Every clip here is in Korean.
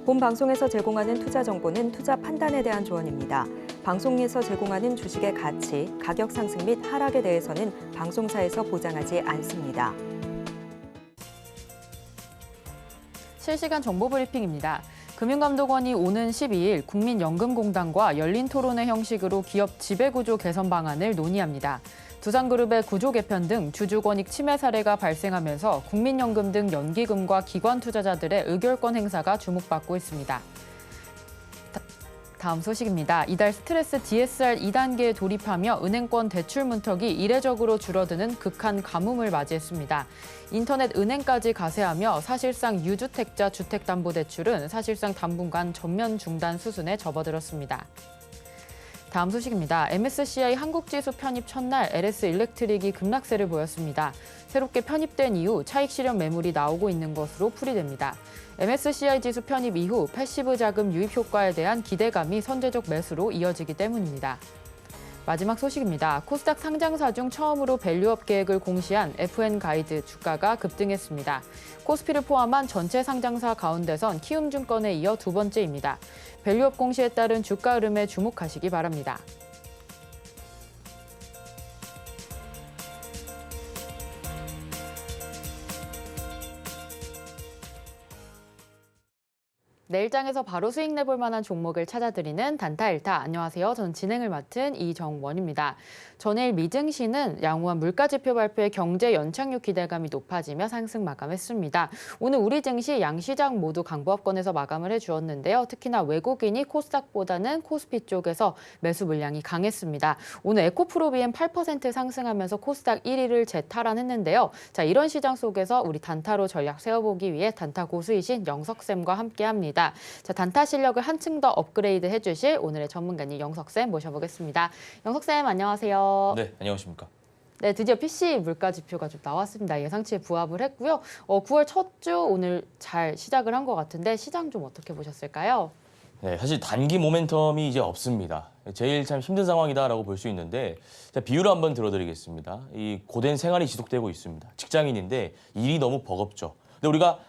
본 방송에서 제공하는 투자 정보는 투자 판단에 대한 조언입니다. 방송에서 제공하는 주식의 가치, 가격 상승 및 하락에 대해서는 방송사에서 보장하지 않습니다. 실시간 정보 브리핑입니다. 금융감독원이 오는 12일 국민연금공단과 열린 토론회 형식으로 기업 지배구조 개선 방안을 논의합니다. 두산그룹의 구조 개편 등 주주권익 침해 사례가 발생하면서 국민연금 등 연기금과 기관 투자자들의 의결권 행사가 주목받고 있습니다. 다음 소식입니다. 이달 스트레스 DSR 2단계에 돌입하며 은행권 대출 문턱이 이례적으로 줄어드는 극한 가뭄을 맞이했습니다. 인터넷 은행까지 가세하며 사실상 유주택자 주택담보대출은 사실상 당분간 전면 중단 수순에 접어들었습니다. 다음 소식입니다. MSCI 한국지수 편입 첫날 LS 일렉트릭이 급락세를 보였습니다. 새롭게 편입된 이후 차익 실현 매물이 나오고 있는 것으로 풀이됩니다. MSCI 지수 편입 이후 패시브 자금 유입 효과에 대한 기대감이 선제적 매수로 이어지기 때문입니다. 마지막 소식입니다. 코스닥 상장사 중 처음으로 밸류업 계획을 공시한 FN가이드 주가가 급등했습니다. 코스피를 포함한 전체 상장사 가운데선 키움증권에 이어 두 번째입니다. 밸류업 공시에 따른 주가 흐름에 주목하시기 바랍니다. 내일장에서 바로 수익 내볼 만한 종목을 찾아드리는 단타일타. 안녕하세요. 저는 진행을 맡은 이정원입니다. 전일 미증시는 양호한 물가지표 발표에 경제 연착륙 기대감이 높아지며 상승 마감했습니다. 오늘 우리 증시 양시장 모두 강보합권에서 마감을 해주었는데요. 특히나 외국인이 코스닥보다는 코스피 쪽에서 매수 물량이 강했습니다. 오늘 에코프로비엠 8% 상승하면서 코스닥 1위를 재탈환했는데요. 자, 이런 시장 속에서 우리 단타로 전략 세워보기 위해 단타 고수이신 영석쌤과 함께합니다. 자, 단타 실력을 한층 더 업그레이드 해주실 오늘의 전문가님 영석쌤 모셔보겠습니다. 영석쌤 안녕하세요. 네, 안녕하십니까. 네, 드디어 PC 물가 지표가 좀 나왔습니다. 예상치에 부합을 했고요. 9월 첫 주 오늘 잘 시작을 한 것 같은데 시장 좀 어떻게 보셨을까요? 네, 사실 단기 모멘텀이 이제 없습니다. 제일 참 힘든 상황이다라고 볼 수 있는데 자, 비유를 한번 들어드리겠습니다. 이 고된 생활이 지속되고 있습니다. 직장인인데 일이 너무 버겁죠. 근데 우리가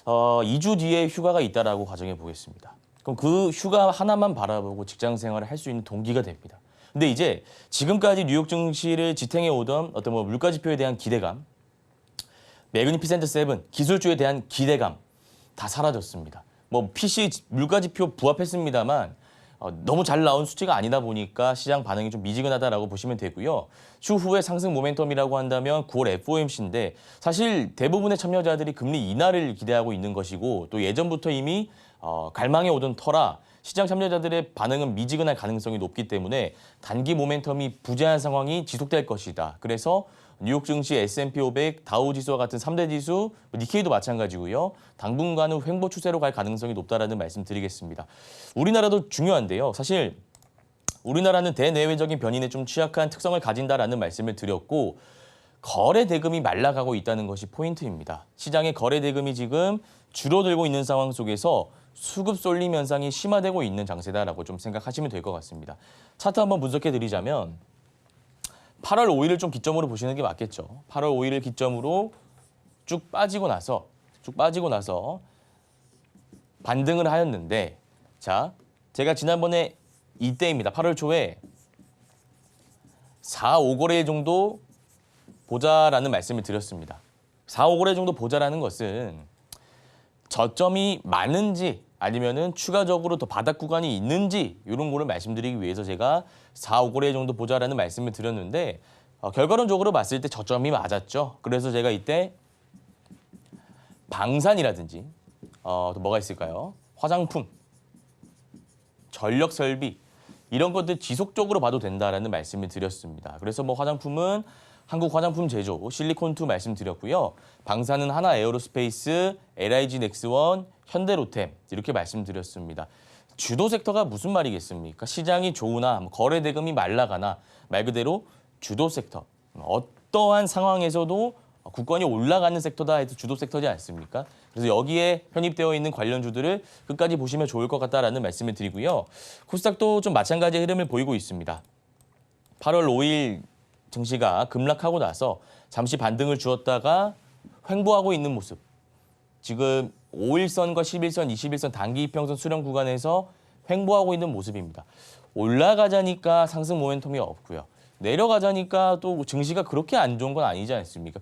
2주 뒤에 휴가가 있다라고 가정해 보겠습니다. 그럼 그 휴가 하나만 바라보고 직장 생활을 할 수 있는 동기가 됩니다. 근데 이제 지금까지 뉴욕 증시를 지탱해 오던 어떤 물가 지표에 대한 기대감, 매그니피센트 세븐 기술주에 대한 기대감 다 사라졌습니다. PC 물가 지표 부합했습니다만 너무 잘 나온 수치가 아니다 보니까 시장 반응이 좀 미지근하다라고 보시면 되고요. 추후에 상승 모멘텀이라고 한다면 9월 FOMC인데 사실 대부분의 참여자들이 금리 인하를 기대하고 있는 것이고 또 예전부터 이미 갈망해 오던 터라 시장 참여자들의 반응은 미지근할 가능성이 높기 때문에 단기 모멘텀이 부재한 상황이 지속될 것이다. 그래서 뉴욕 증시, S&P 500, 다우 지수와 같은 3대 지수, 니케이도 마찬가지고요. 당분간은 횡보 추세로 갈 가능성이 높다라는 말씀 드리겠습니다. 우리나라도 중요한데요. 사실 우리나라는 대내외적인 변인에 좀 취약한 특성을 가진다라는 말씀을 드렸고 거래 대금이 말라가고 있다는 것이 포인트입니다. 시장의 거래 대금이 지금 줄어들고 있는 상황 속에서 수급 쏠림 현상이 심화되고 있는 장세다라고 좀 생각하시면 될 것 같습니다. 차트 한번 분석해 드리자면 8월 5일을 좀 기점으로 보시는 게 맞겠죠. 8월 5일을 기점으로 쭉 빠지고 나서 반등을 하였는데 자, 제가 지난번에 이때입니다. 8월 초에 4, 5거래 정도 보자라는 말씀을 드렸습니다. 4, 5거래 정도 보자라는 것은 저점이 많은지 아니면은 추가적으로 더 바닥 구간이 있는지 이런 거를 말씀드리기 위해서 제가 4, 5거래 정도 보자라는 말씀을 드렸는데 결과론적으로 봤을 때 저점이 맞았죠. 그래서 제가 이때 방산이라든지 또 뭐가 있을까요? 화장품, 전력 설비 이런 것들 지속적으로 봐도 된다라는 말씀을 드렸습니다. 그래서 화장품은 한국 화장품 제조, 실리콘2 말씀드렸고요. 방산은 하나 에어로스페이스, LIG 넥스원, 현대로템 이렇게 말씀드렸습니다. 주도 섹터가 무슨 말이겠습니까? 시장이 좋으나 거래 대금이 말라가나 말 그대로 주도 섹터. 어떠한 상황에서도 국권이 올라가는 섹터다 해도 주도 섹터지 않습니까? 그래서 여기에 편입되어 있는 관련주들을 끝까지 보시면 좋을 것 같다라는 말씀을 드리고요. 코스닥도 좀 마찬가지의 흐름을 보이고 있습니다. 8월 5일 증시가 급락하고 나서 잠시 반등을 주었다가 횡보하고 있는 모습. 지금 5일선과 11선, 21선 단기 이평선 수렴 구간에서 횡보하고 있는 모습입니다. 올라가자니까 상승 모멘텀이 없고요. 내려가자니까 또 증시가 그렇게 안 좋은 건 아니지 않습니까?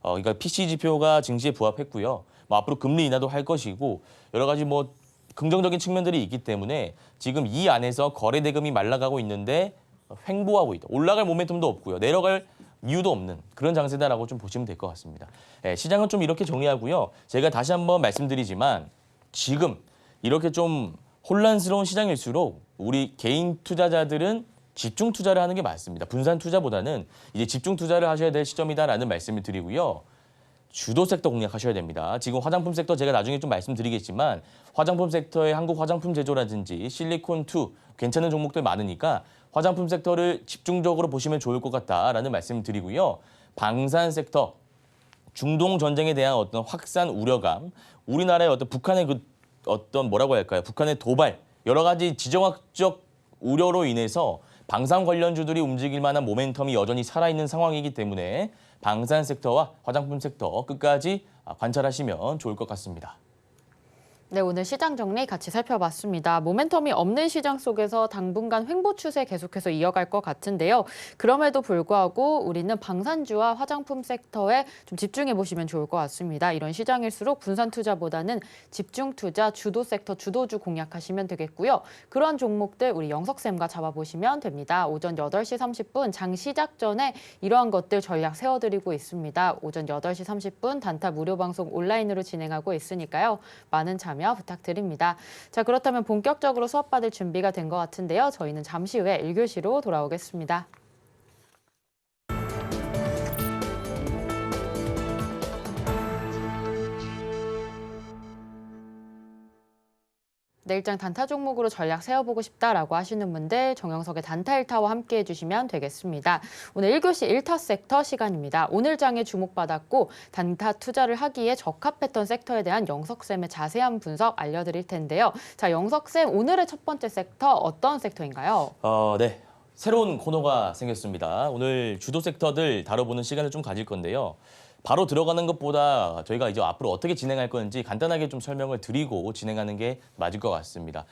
그러니까 PC 지표가 증시에 부합했고요. 뭐 앞으로 금리 인하도 할 것이고 여러 가지 뭐 긍정적인 측면들이 있기 때문에 지금 이 안에서 거래 대금이 말라가고 있는데 횡보하고 있다. 올라갈 모멘텀도 없고요. 내려갈 이유도 없는 그런 장세다라고 좀 보시면 될 것 같습니다. 시장은 좀 이렇게 정리하고요. 제가 다시 한번 말씀드리지만 지금 이렇게 좀 혼란스러운 시장일수록 우리 개인 투자자들은 집중 투자를 하는 게 맞습니다. 분산 투자보다는 이제 집중 투자를 하셔야 될 시점이다라는 말씀을 드리고요. 주도 섹터 공략하셔야 됩니다. 지금 화장품 섹터 제가 나중에 좀 말씀드리겠지만 화장품 섹터의 한국 화장품 제조라든지 실리콘2 괜찮은 종목들 많으니까 화장품 섹터를 집중적으로 보시면 좋을 것 같다라는 말씀을 드리고요. 방산 섹터, 중동 전쟁에 대한 어떤 확산 우려감, 우리나라의 어떤 북한의 뭐라고 할까요? 북한의 도발, 여러 가지 지정학적 우려로 인해서 방산 관련주들이 움직일 만한 모멘텀이 여전히 살아있는 상황이기 때문에 방산 섹터와 화장품 섹터 끝까지 관찰하시면 좋을 것 같습니다. 네, 오늘 시장 정리 같이 살펴봤습니다. 모멘텀이 없는 시장 속에서 당분간 횡보 추세 계속해서 이어갈 것 같은데요. 그럼에도 불구하고 우리는 방산주와 화장품 섹터에 좀 집중해 보시면 좋을 것 같습니다. 이런 시장일수록 분산 투자보다는 집중 투자, 주도 섹터, 주도주 공략하시면 되겠고요. 그런 종목들 우리 영석쌤과 잡아보시면 됩니다. 오전 8시 30분 장 시작 전에 이러한 것들 전략 세워드리고 있습니다. 오전 8시 30분 단타 무료 방송 온라인으로 진행하고 있으니까요. 많은 참여 부탁드립니다. 자, 그렇다면 본격적으로 수업 받을 준비가 된 것 같은데요. 저희는 잠시 후에 1교시로 돌아오겠습니다. 내일장 단타 종목으로 전략 세워보고 싶다라고 하시는 분들 정영석의 단타 1타와 함께 해주시면 되겠습니다. 오늘 1교시 1타 섹터 시간입니다. 오늘 장에 주목받았고 단타 투자를 하기에 적합했던 섹터에 대한 영석쌤의 자세한 분석 알려드릴 텐데요. 자, 영석쌤 오늘의 첫 번째 섹터 어떤 섹터인가요? 네. 새로운 코너가 생겼습니다. 오늘 주도 섹터들 다뤄보는 시간을 좀 가질 건데요. 바로 들어가는 것보다 저희가 이제 앞으로 어떻게 진행할 건지 간단하게 좀 설명을 드리고 진행하는 게 맞을 것 같습니다.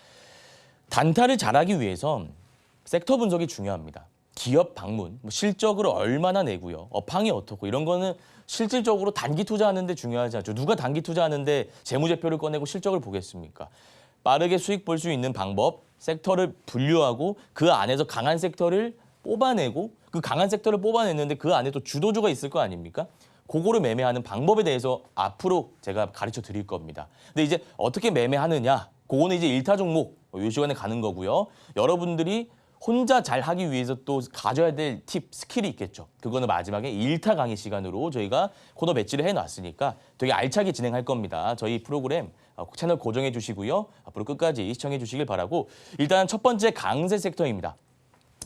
단타를 잘하기 위해선 섹터 분석이 중요합니다. 기업 방문, 실적을 얼마나 내고요. 업황이 어떻고 이런 거는 실질적으로 단기 투자하는데 중요하지 않죠. 누가 단기 투자하는데 재무제표를 꺼내고 실적을 보겠습니까? 빠르게 수익 볼 수 있는 방법, 섹터를 분류하고 그 안에서 강한 섹터를 뽑아내고 그 강한 섹터를 뽑아냈는데 그 안에 또 주도주가 있을 거 아닙니까? 그거를 매매하는 방법에 대해서 앞으로 제가 가르쳐 드릴 겁니다. 근데 이제 어떻게 매매하느냐? 그거는 이제 1타 종목 이 시간에 가는 거고요. 여러분들이 혼자 잘 하기 위해서 또 가져야 될 팁, 스킬이 있겠죠. 그거는 마지막에 1타 강의 시간으로 저희가 코너 배치를 해놨으니까 되게 알차게 진행할 겁니다. 저희 프로그램 채널 고정해 주시고요. 앞으로 끝까지 시청해 주시길 바라고 일단 첫 번째 강세 섹터입니다.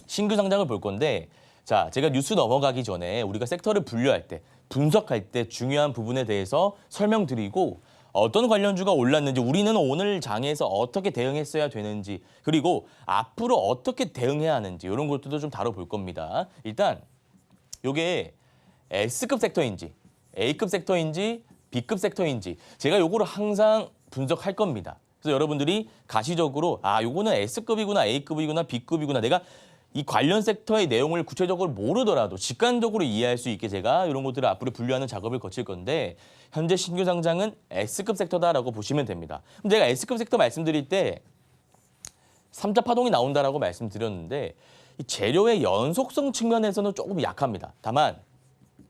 신규 상장을 볼 건데 자, 제가 뉴스 넘어가기 전에 우리가 섹터를 분류할 때 분석할 때 중요한 부분에 대해서 설명드리고 어떤 관련주가 올랐는지 우리는 오늘 장에서 어떻게 대응했어야 되는지 그리고 앞으로 어떻게 대응해야 하는지 이런 것들도 좀 다뤄볼 겁니다. 일단 이게 S급 섹터인지 A급 섹터인지 B급 섹터인지 제가 요거를 항상 분석할 겁니다. 그래서 여러분들이 가시적으로 요거는 S급이구나 A급이구나 B급이구나 내가 이 관련 섹터의 내용을 구체적으로 모르더라도 직관적으로 이해할 수 있게 제가 이런 것들을 앞으로 분류하는 작업을 거칠 건데 현재 신규 상장은 S급 섹터다라고 보시면 됩니다. 그럼 제가 S급 섹터 말씀드릴 때 3자 파동이 나온다라고 말씀드렸는데 이 재료의 연속성 측면에서는 조금 약합니다. 다만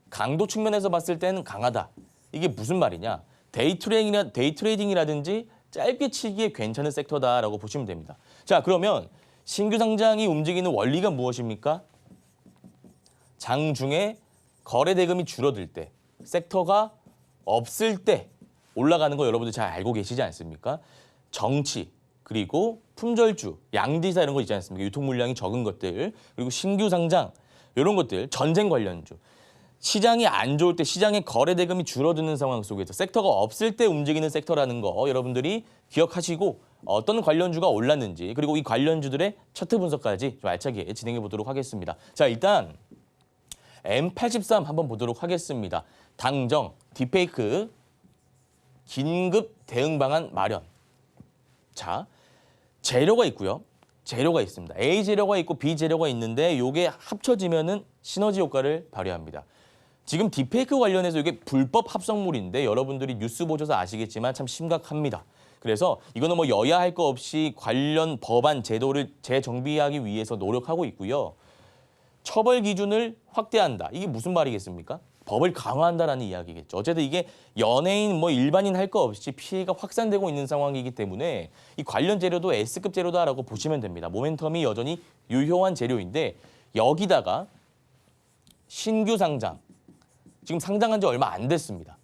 강도 측면에서 봤을 때는 강하다. 이게 무슨 말이냐? 데이 트레이딩이라든지 짧게 치기에 괜찮은 섹터다라고 보시면 됩니다. 자, 그러면 신규 상장이 움직이는 원리가 무엇입니까? 장중에 거래 대금이 줄어들 때, 섹터가 없을 때 올라가는 거 여러분들 잘 알고 계시지 않습니까? 정치, 그리고 품절주, 양지사 이런 거 있지 않습니까? 유통 물량이 적은 것들, 그리고 신규 상장 이런 것들, 전쟁 관련주. 시장이 안 좋을 때 시장의 거래 대금이 줄어드는 상황 속에서 섹터가 없을 때 움직이는 섹터라는 거 여러분들이 기억하시고 어떤 관련주가 올랐는지 그리고 이 관련주들의 차트 분석까지 좀 알차게 진행해 보도록 하겠습니다. 자, 일단 M83 한번 보도록 하겠습니다. 당정, 딥페이크 긴급 대응 방안 마련. 자, 재료가 있고요. 재료가 있습니다. A 재료가 있고 B 재료가 있는데 이게 합쳐지면은 시너지 효과를 발휘합니다. 지금 딥페이크 관련해서 이게 불법 합성물인데 여러분들이 뉴스 보셔서 아시겠지만 참 심각합니다. 그래서 이거는 뭐 여야 할 거 없이 관련 법안 제도를 재정비하기 위해서 노력하고 있고요. 처벌 기준을 확대한다. 이게 무슨 말이겠습니까? 법을 강화한다라는 이야기겠죠. 어쨌든 이게 연예인 뭐 일반인 할 거 없이 피해가 확산되고 있는 상황이기 때문에 이 관련 재료도 S급 재료다라고 보시면 됩니다. 모멘텀이 여전히 유효한 재료인데 여기다가 신규 상장, 지금 상장한 지 얼마 안 됐습니다.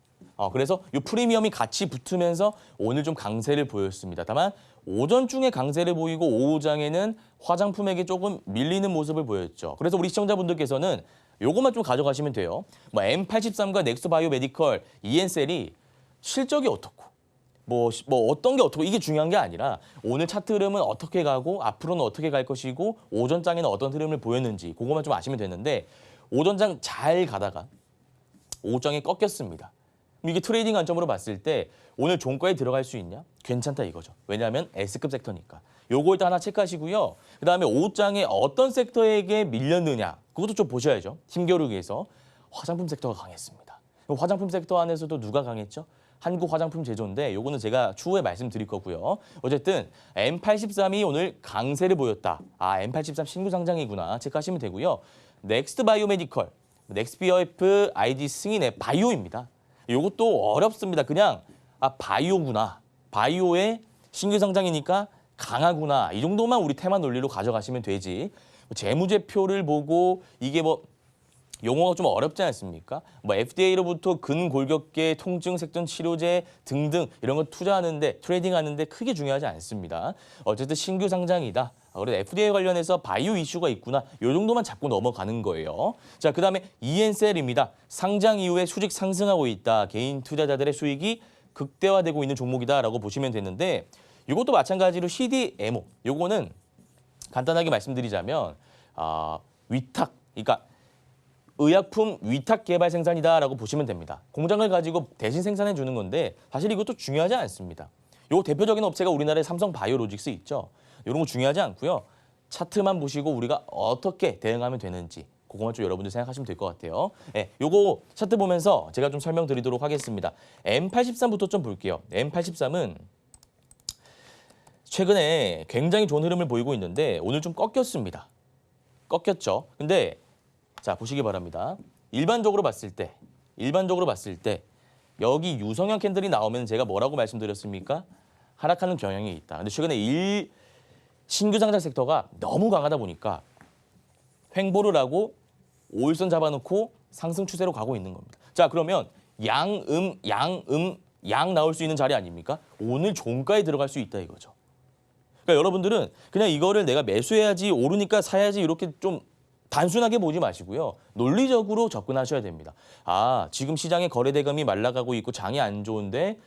그래서 이 프리미엄이 같이 붙으면서 오늘 좀 강세를 보였습니다. 다만 오전 중에 강세를 보이고 오후장에는 화장품에게 조금 밀리는 모습을 보였죠. 그래서 우리 시청자분들께서는 요것만 좀 가져가시면 돼요. 뭐 M83과 넥스바이오메디컬, 이엔셀이 실적이 어떻고 뭐 어떤 게 어떻고 이게 중요한 게 아니라 오늘 차트 흐름은 어떻게 가고 앞으로는 어떻게 갈 것이고 오전장에는 어떤 흐름을 보였는지 그것만 좀 아시면 되는데 오전장 잘 가다가 오후장에 꺾였습니다. 이게 트레이딩 관점으로 봤을 때 오늘 종가에 들어갈 수 있냐? 괜찮다 이거죠. 왜냐하면 S급 섹터니까. 요거 일단 하나 체크하시고요. 그다음에 오후장에 어떤 섹터에게 밀렸느냐? 그것도 좀 보셔야죠. 힘겨루기에서 화장품 섹터가 강했습니다. 화장품 섹터 안에서도 누가 강했죠? 한국 화장품 제조인데 요거는 제가 추후에 말씀드릴 거고요. 어쨌든 M83이 오늘 강세를 보였다. M83 신규 상장이구나. 체크하시면 되고요. 넥스트 바이오메디컬, 넥스비어프 ID 승인의 바이오입니다. 이것도 어렵습니다. 그냥 바이오구나. 바이오의 신규 상장이니까 강하구나. 이 정도만 우리 테마 논리로 가져가시면 되지. 재무제표를 보고 이게 뭐 용어가 좀 어렵지 않습니까? 뭐 FDA로부터 근골격계 통증 색전 치료제 등등 이런 거 투자하는데 트레이딩하는데 크게 중요하지 않습니다. 어쨌든 신규 상장이다. 그래서 FDA 관련해서 바이오 이슈가 있구나. 이 정도만 잡고 넘어가는 거예요. 자, 그다음에 이엔셀입니다. 상장 이후에 수직 상승하고 있다. 개인 투자자들의 수익이 극대화되고 있는 종목이다라고 보시면 되는데 이것도 마찬가지로 CDMO. 요거는 간단하게 말씀드리자면 위탁, 그러니까 의약품 위탁 개발 생산이다라고 보시면 됩니다. 공장을 가지고 대신 생산해 주는 건데 사실 이것도 중요하지 않습니다. 요 대표적인 업체가 우리나라의 삼성 바이오로직스 있죠. 이런 거 중요하지 않고요. 차트만 보시고 우리가 어떻게 대응하면 되는지 그것만 좀 여러분들 생각하시면 될 것 같아요. 네, 요거 차트 보면서 제가 좀 설명드리도록 하겠습니다. M83부터 좀 볼게요. M83은 최근에 굉장히 좋은 흐름을 보이고 있는데 오늘 좀 꺾였습니다. 꺾였죠. 근데 자, 보시기 바랍니다. 일반적으로 봤을 때 여기 유성형 캔들이 나오면 제가 뭐라고 말씀드렸습니까? 하락하는 경향이 있다. 근데 최근에 신규 상장 섹터가 너무 강하다 보니까 횡보를 하고 5일선 잡아놓고 상승 추세로 가고 있는 겁니다. 자, 그러면 양 나올 수 있는 자리 아닙니까? 오늘 종가에 들어갈 수 있다 이거죠. 그러니까 여러분들은 그냥 이거를 내가 매수해야지 오르니까 사야지 이렇게 좀 단순하게 보지 마시고요. 논리적으로 접근하셔야 됩니다. 지금 시장의 거래 대금이 말라가고 있고 장이 안 좋은데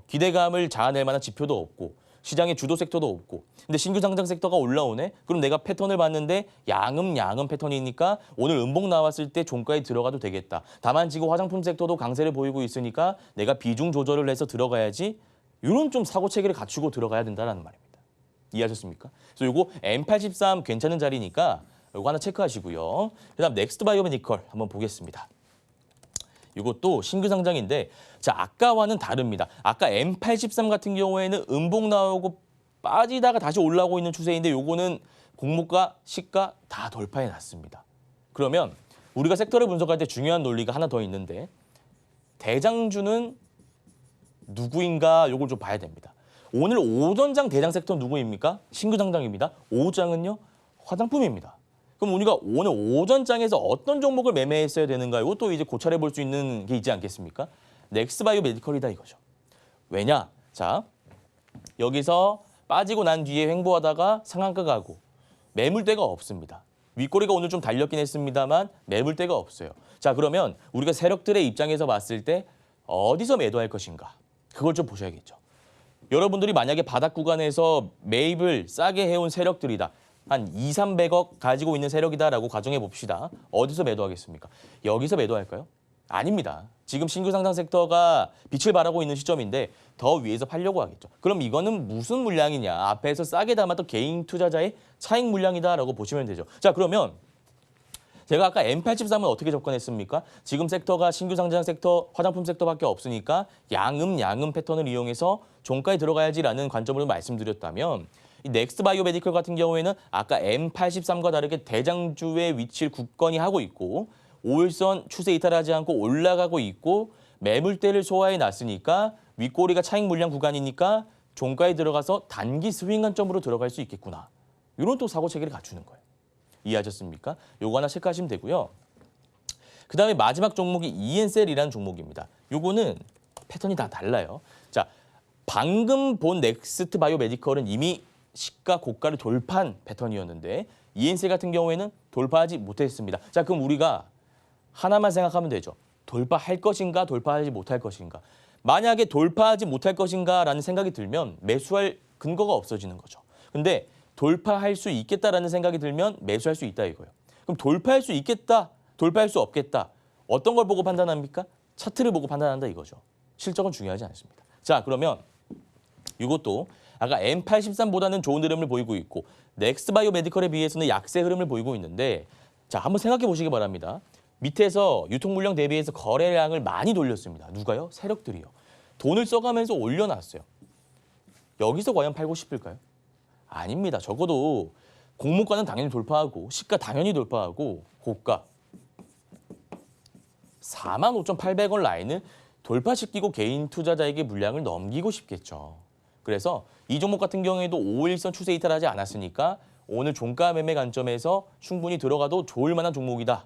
기대감을 자아낼 만한 지표도 없고 시장의 주도 섹터도 없고 근데 신규 상장 섹터가 올라오네? 그럼 내가 패턴을 봤는데 양음 패턴이니까 오늘 음봉 나왔을 때 종가에 들어가도 되겠다. 다만 지금 화장품 섹터도 강세를 보이고 있으니까 내가 비중 조절을 해서 들어가야지 이런 좀 사고 체계를 갖추고 들어가야 된다는 말입니다. 이해하셨습니까? 그래서 이거 M83 괜찮은 자리니까 이거 하나 체크하시고요. 그다음 넥스트 바이오메디컬 한번 보겠습니다. 이것도 신규 상장인데 자, 아까와는 다릅니다. 아까 M83 같은 경우에는 음봉 나오고 빠지다가 다시 올라오고 있는 추세인데 요거는 공모가 시가 다 돌파해 놨습니다. 그러면 우리가 섹터를 분석할 때 중요한 논리가 하나 더 있는데 대장주는 누구인가 요걸 좀 봐야 됩니다. 오늘 오전장 대장 섹터 누구입니까? 신규 상장입니다. 오후장은요? 화장품입니다. 그럼 우리가 오늘 오전장에서 어떤 종목을 매매했어야 되는가? 이것도 이제 고찰해 볼 수 있는 게 있지 않겠습니까? 넥스바이오 메디컬이다 이거죠. 왜냐? 자, 여기서 빠지고 난 뒤에 횡보하다가 상한가 가고 매물대가 없습니다. 윗꼬리가 오늘 좀 달렸긴 했습니다만 매물대가 없어요. 자, 그러면 우리가 세력들의 입장에서 봤을 때 어디서 매도할 것인가? 그걸 좀 보셔야겠죠. 여러분들이 만약에 바닥 구간에서 매입을 싸게 해온 세력들이다. 한 200~300억 가지고 있는 세력이다라고 가정해 봅시다. 어디서 매도하겠습니까? 여기서 매도할까요? 아닙니다. 지금 신규 상장 섹터가 빛을 발하고 있는 시점인데 더 위에서 팔려고 하겠죠. 그럼 이거는 무슨 물량이냐? 앞에서 싸게 담았던 개인 투자자의 차익 물량이다라고 보시면 되죠. 자, 그러면 제가 아까 M83은 어떻게 접근했습니까? 지금 섹터가 신규 상장 섹터, 화장품 섹터밖에 없으니까 양음 패턴을 이용해서 종가에 들어가야지라는 관점으로 말씀드렸다면 이 넥스트 바이오 메디컬 같은 경우에는 아까 M83과 다르게 대장주의 위치를 굳건히 하고 있고 5일선 추세 이탈하지 않고 올라가고 있고 매물대를 소화해 놨으니까 윗꼬리가 차익 물량 구간이니까 종가에 들어가서 단기 스윙 관점으로 들어갈 수 있겠구나. 이런 또 사고 체계를 갖추는 거예요. 이해하셨습니까? 요거 하나 체크하시면 되고요. 그다음에 마지막 종목이 ENCL이라는 종목입니다. 요거는 패턴이 다 달라요. 자, 방금 본 넥스트 바이오 메디컬은 이미 시가 고가를 돌파한 패턴이었는데 ENCL 같은 경우에는 돌파하지 못했습니다. 자, 그럼 우리가 하나만 생각하면 되죠. 돌파할 것인가, 돌파하지 못할 것인가. 만약에 돌파하지 못할 것인가라는 생각이 들면 매수할 근거가 없어지는 거죠. 근데 돌파할 수 있겠다라는 생각이 들면 매수할 수 있다 이거예요. 그럼 돌파할 수 있겠다, 돌파할 수 없겠다. 어떤 걸 보고 판단합니까? 차트를 보고 판단한다 이거죠. 실적은 중요하지 않습니다. 자, 그러면 이것도 아까 M83보다는 좋은 흐름을 보이고 있고 넥스트 바이오 메디컬에 비해서는 약세 흐름을 보이고 있는데 자, 한번 생각해 보시기 바랍니다. 밑에서 유통 물량 대비해서 거래량을 많이 돌렸습니다. 누가요? 세력들이요. 돈을 써가면서 올려놨어요. 여기서 과연 팔고 싶을까요? 아닙니다. 적어도 공모가는 당연히 돌파하고 시가 당연히 돌파하고 고가 45,800원 라인을 돌파시키고 개인 투자자에게 물량을 넘기고 싶겠죠. 그래서 이 종목 같은 경우에도 5일선 추세 이탈하지 않았으니까 오늘 종가 매매 관점에서 충분히 들어가도 좋을 만한 종목이다.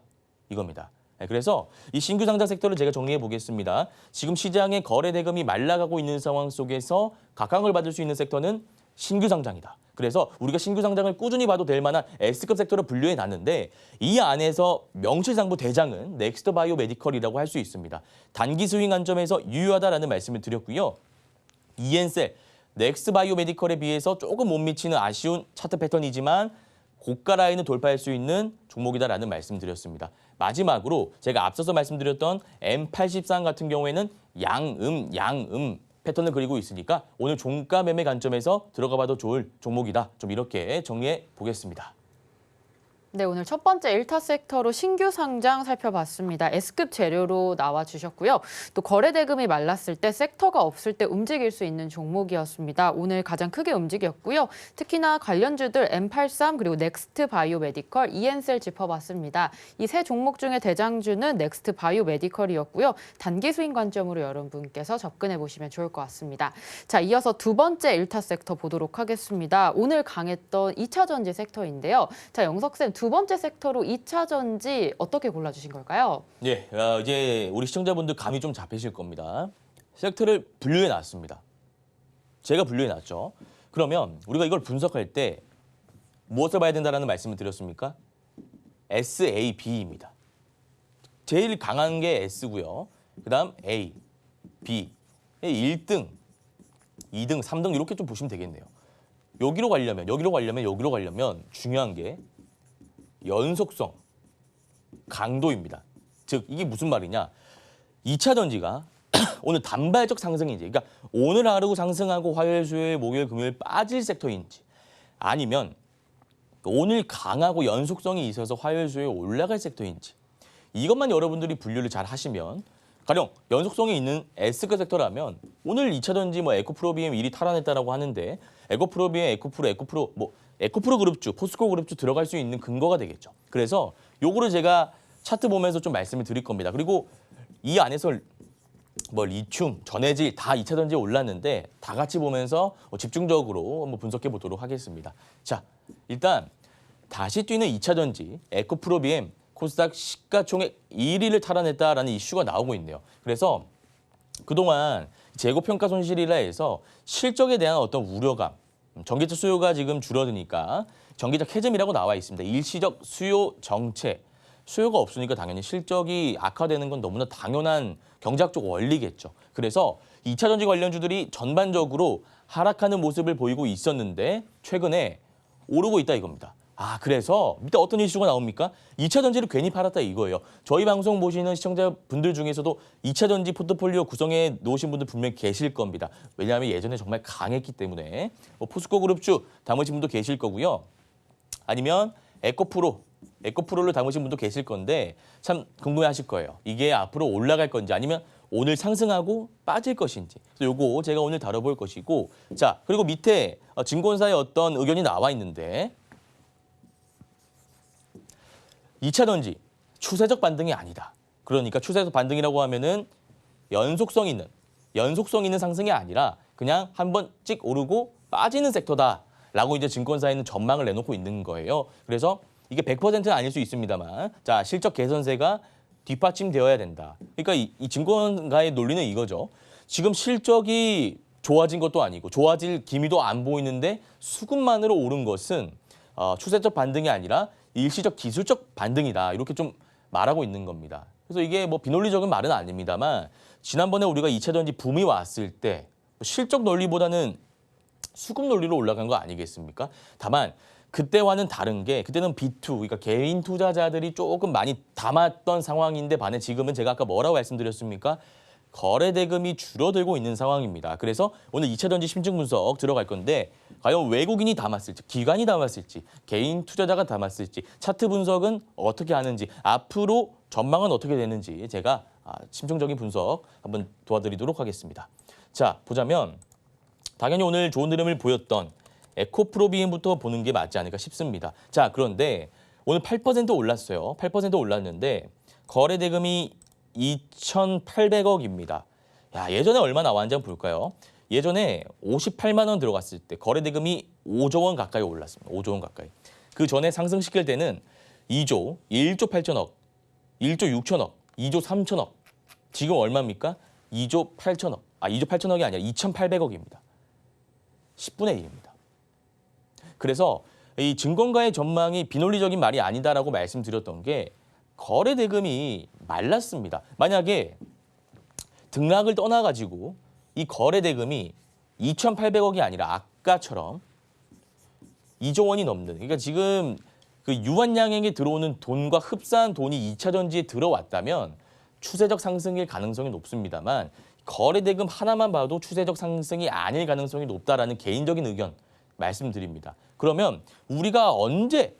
이겁니다. 그래서 이 신규 상장 섹터를 제가 정리해 보겠습니다. 지금 시장의 거래 대금이 말라가고 있는 상황 속에서 각광을 받을 수 있는 섹터는 신규 상장이다. 그래서 우리가 신규 상장을 꾸준히 봐도 될 만한 S급 섹터로 분류해 놨는데 이 안에서 명실상부 대장은 넥스트 바이오 메디컬이라고 할 수 있습니다. 단기 스윙 관점에서 유효하다라는 말씀을 드렸고요. ENCL, 넥스트 바이오 메디컬에 비해서 조금 못 미치는 아쉬운 차트 패턴이지만 고가 라인을 돌파할 수 있는 종목이다라는 말씀 드렸습니다. 마지막으로 제가 앞서서 말씀드렸던 M83 같은 경우에는 양음 패턴을 그리고 있으니까 오늘 종가 매매 관점에서 들어가 봐도 좋을 종목이다. 좀 이렇게 정리해 보겠습니다. 네, 오늘 첫 번째 1타 섹터로 신규 상장 살펴봤습니다. S급 재료로 나와주셨고요. 또 거래 대금이 말랐을 때 섹터가 없을 때 움직일 수 있는 종목이었습니다. 오늘 가장 크게 움직였고요. 특히나 관련주들 M83 그리고 넥스트 바이오 메디컬, ENCL 짚어봤습니다. 이 세 종목 중에 대장주는 넥스트 바이오 메디컬이었고요. 단기 스윙 관점으로 여러분께서 접근해 보시면 좋을 것 같습니다. 자, 이어서 두 번째 1타 섹터 보도록 하겠습니다. 오늘 강했던 2차 전지 섹터인데요. 자, 영석쌤 두 번째 섹터로 2차 전지 어떻게 골라주신 걸까요? 네, 이제 우리 시청자분들 감이 좀 잡히실 겁니다. 섹터를 분류해 놨습니다. 제가 분류해 놨죠. 그러면 우리가 이걸 분석할 때 무엇을 봐야 된다는 말씀을 드렸습니까? SAB입니다. 제일 강한 게 S고요. 그다음 A, B, 1등, 2등, 3등 이렇게 좀 보시면 되겠네요. 여기로 가려면 중요한 게 연속성, 강도입니다. 즉 이게 무슨 말이냐? 2차 전지가 오늘 단발적 상승인지, 그러니까 오늘 하루 상승하고 화요일, 수요일, 목요일, 금요일 빠질 섹터인지 아니면 오늘 강하고 연속성이 있어서 화요일, 수요일 올라갈 섹터인지 이것만 여러분들이 분류를 잘 하시면 가령 연속성이 있는 S급 섹터라면 오늘 2차 전지 에코프로비엠 1위 탈환했다라고 하는데 에코프로비엠, 에코프로 그룹주, 포스코 그룹주 들어갈 수 있는 근거가 되겠죠. 그래서 요거를 제가 차트 보면서 좀 말씀을 드릴 겁니다. 그리고 이 안에서 리튬, 전해질 다 2차 전지에 올랐는데 다 같이 보면서 집중적으로 한번 분석해 보도록 하겠습니다. 자, 일단 다시 뛰는 2차 전지 에코프로비엠 코스닥 시가총액 1위를 탈환했다라는 이슈가 나오고 있네요. 그래서 그동안 재고평가 손실이라 해서 실적에 대한 어떤 우려감, 전기차 수요가 지금 줄어드니까 전기차 캐즘이라고 나와 있습니다. 일시적 수요 정체. 수요가 없으니까 당연히 실적이 악화되는 건 너무나 당연한 경제학적 원리겠죠. 그래서 2차 전지 관련주들이 전반적으로 하락하는 모습을 보이고 있었는데 최근에 오르고 있다 이겁니다. 그래서 밑에 어떤 이슈가 나옵니까? 2차 전지를 괜히 팔았다 이거예요. 저희 방송 보시는 시청자분들 중에서도 2차 전지 포트폴리오 구성해 놓으신 분들 분명히 계실 겁니다. 왜냐하면 예전에 정말 강했기 때문에. 뭐 포스코 그룹주 담으신 분도 계실 거고요. 아니면 에코프로를 담으신 분도 계실 건데 참 궁금해하실 거예요. 이게 앞으로 올라갈 건지 아니면 오늘 상승하고 빠질 것인지. 그래서 요거 제가 오늘 다뤄볼 것이고, 자 그리고 밑에 증권사의 어떤 의견이 나와 있는데 2차 전지 추세적 반등이 아니다. 그러니까 추세적 반등이라고 하면은 연속성 있는 상승이 아니라 그냥 한번 찍 오르고 빠지는 섹터다라고 이제 증권사에는 전망을 내놓고 있는 거예요. 그래서 이게 100%는 아닐 수 있습니다만, 자 실적 개선세가 뒷받침되어야 된다. 그러니까 이 증권가의 논리는 이거죠. 지금 실적이 좋아진 것도 아니고 좋아질 기미도 안 보이는데 수급만으로 오른 것은 추세적 반등이 아니라 일시적 기술적 반등이다. 이렇게 좀 말하고 있는 겁니다. 그래서 이게 뭐 비논리적인 말은 아닙니다만 지난번에 우리가 2차 전지 붐이 왔을 때 실적 논리보다는 수급 논리로 올라간 거 아니겠습니까? 다만 그때와는 다른 게 그때는 B2, 그러니까 개인 투자자들이 조금 많이 담았던 상황인데 반해 지금은 제가 아까 뭐라고 말씀드렸습니까? 거래 대금이 줄어들고 있는 상황입니다. 그래서 오늘 2차 전지 심층 분석 들어갈 건데 과연 외국인이 담았을지, 기관이 담았을지, 개인 투자자가 담았을지, 차트 분석은 어떻게 하는지, 앞으로 전망은 어떻게 되는지 제가 심층적인 분석 한번 도와드리도록 하겠습니다. 자, 보자면 당연히 오늘 좋은 흐름을 보였던 에코프로비엠부터 보는 게 맞지 않을까 싶습니다. 자, 그런데 오늘 8% 올랐어요. 8% 올랐는데 거래 대금이 2,800억입니다. 야, 예전에 얼마 나왔는지 한번 볼까요? 예전에 58만 원 들어갔을 때 거래 대금이 5조 원 가까이 올랐습니다. 5조 원 가까이. 그 전에 상승시킬 때는 1조 8천억, 1조 6천억, 2조 3천억. 지금 얼마입니까? 2조 8천억. 2조 8천억이 아니라 2,800억입니다. 10분의 1입니다. 그래서 이 증권가의 전망이 비논리적인 말이 아니다라고 말씀드렸던 게 거래 대금이 말랐습니다. 만약에 등락을 떠나가지고 이 거래 대금이 2,800억이 아니라 아까처럼 2조 원이 넘는, 그러니까 지금 그 유한양에게 들어오는 돈과 흡사한 돈이 2차 전지에 들어왔다면 추세적 상승일 가능성이 높습니다만 거래 대금 하나만 봐도 추세적 상승이 아닐 가능성이 높다라는 개인적인 의견 말씀드립니다. 그러면 우리가 언제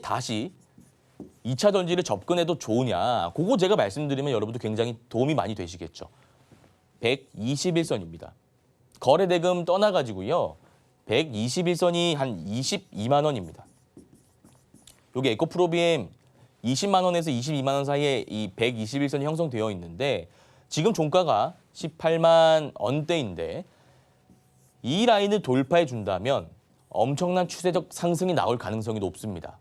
다시 2차 전지를 접근해도 좋으냐? 그거 제가 말씀드리면 여러분도 굉장히 도움이 많이 되시겠죠. 121선입니다. 거래 대금 떠나가지고요. 121선이 한 22만 원입니다. 여기 에코프로비엠 20만 원에서 22만 원 사이에 이 121선이 형성되어 있는데 지금 종가가 18만 원대인데 이 라인을 돌파해 준다면 엄청난 추세적 상승이 나올 가능성이 높습니다.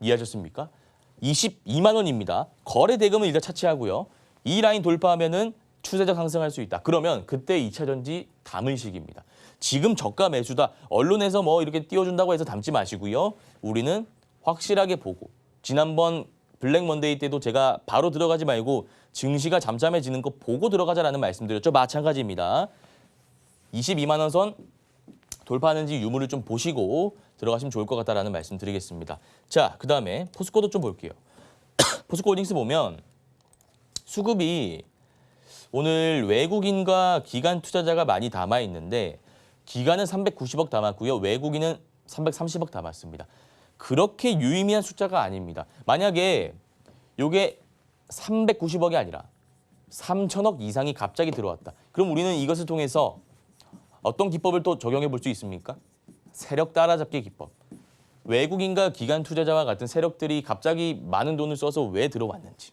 이해하셨습니까? 22만 원입니다. 거래 대금은 일단 차치하고요. 이 라인 돌파하면은 추세적 상승할 수 있다. 그러면 그때 2차 전지 담을 시기입니다. 지금 저가 매수다. 언론에서 뭐 이렇게 띄워준다고 해서 담지 마시고요. 우리는 확실하게 보고 지난번 블랙 먼데이 때도 제가 바로 들어가지 말고 증시가 잠잠해지는 거 보고 들어가자라는 말씀드렸죠. 마찬가지입니다. 22만 원 선 돌파하는지 유무를 좀 보시고 들어가시면 좋을 것 같다라는 말씀 드리겠습니다. 자, 그다음에 포스코도 좀 볼게요. 포스코홀딩스 보면 수급이 오늘 외국인과 기관 투자자가 많이 담아 있는데 기관은 390억 담았고요. 외국인은 330억 담았습니다. 그렇게 유의미한 숫자가 아닙니다. 만약에 이게 390억이 아니라 3천억 이상이 갑자기 들어왔다. 그럼 우리는 이것을 통해서 어떤 기법을 또 적용해 볼 수 있습니까? 세력 따라잡기 기법. 외국인과 기관 투자자와 같은 세력들이 갑자기 많은 돈을 써서 왜 들어왔는지.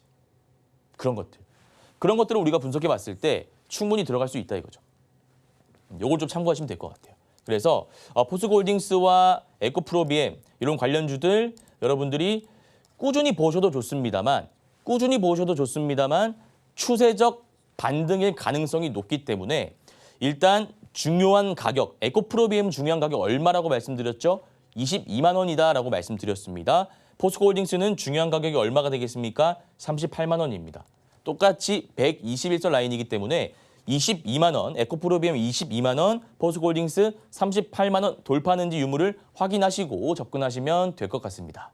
그런 것들을 우리가 분석해 봤을 때 충분히 들어갈 수 있다 이거죠. 요걸 좀 참고하시면 될 것 같아요. 그래서 포스코홀딩스와 에코프로비엠 이런 관련주들 여러분들이 꾸준히 보셔도 좋습니다만 추세적 반등일 가능성이 높기 때문에 일단 중요한 가격, 에코프로비엠 중요한 가격 얼마라고 말씀드렸죠? 22만 원이다라고 말씀드렸습니다. 포스코홀딩스는 중요한 가격이 얼마가 되겠습니까? 38만 원입니다. 똑같이 121선 라인이기 때문에 22만 원, 에코프로비엠 22만 원, 포스코홀딩스 38만 원 돌파하는지 유무를 확인하시고 접근하시면 될 것 같습니다.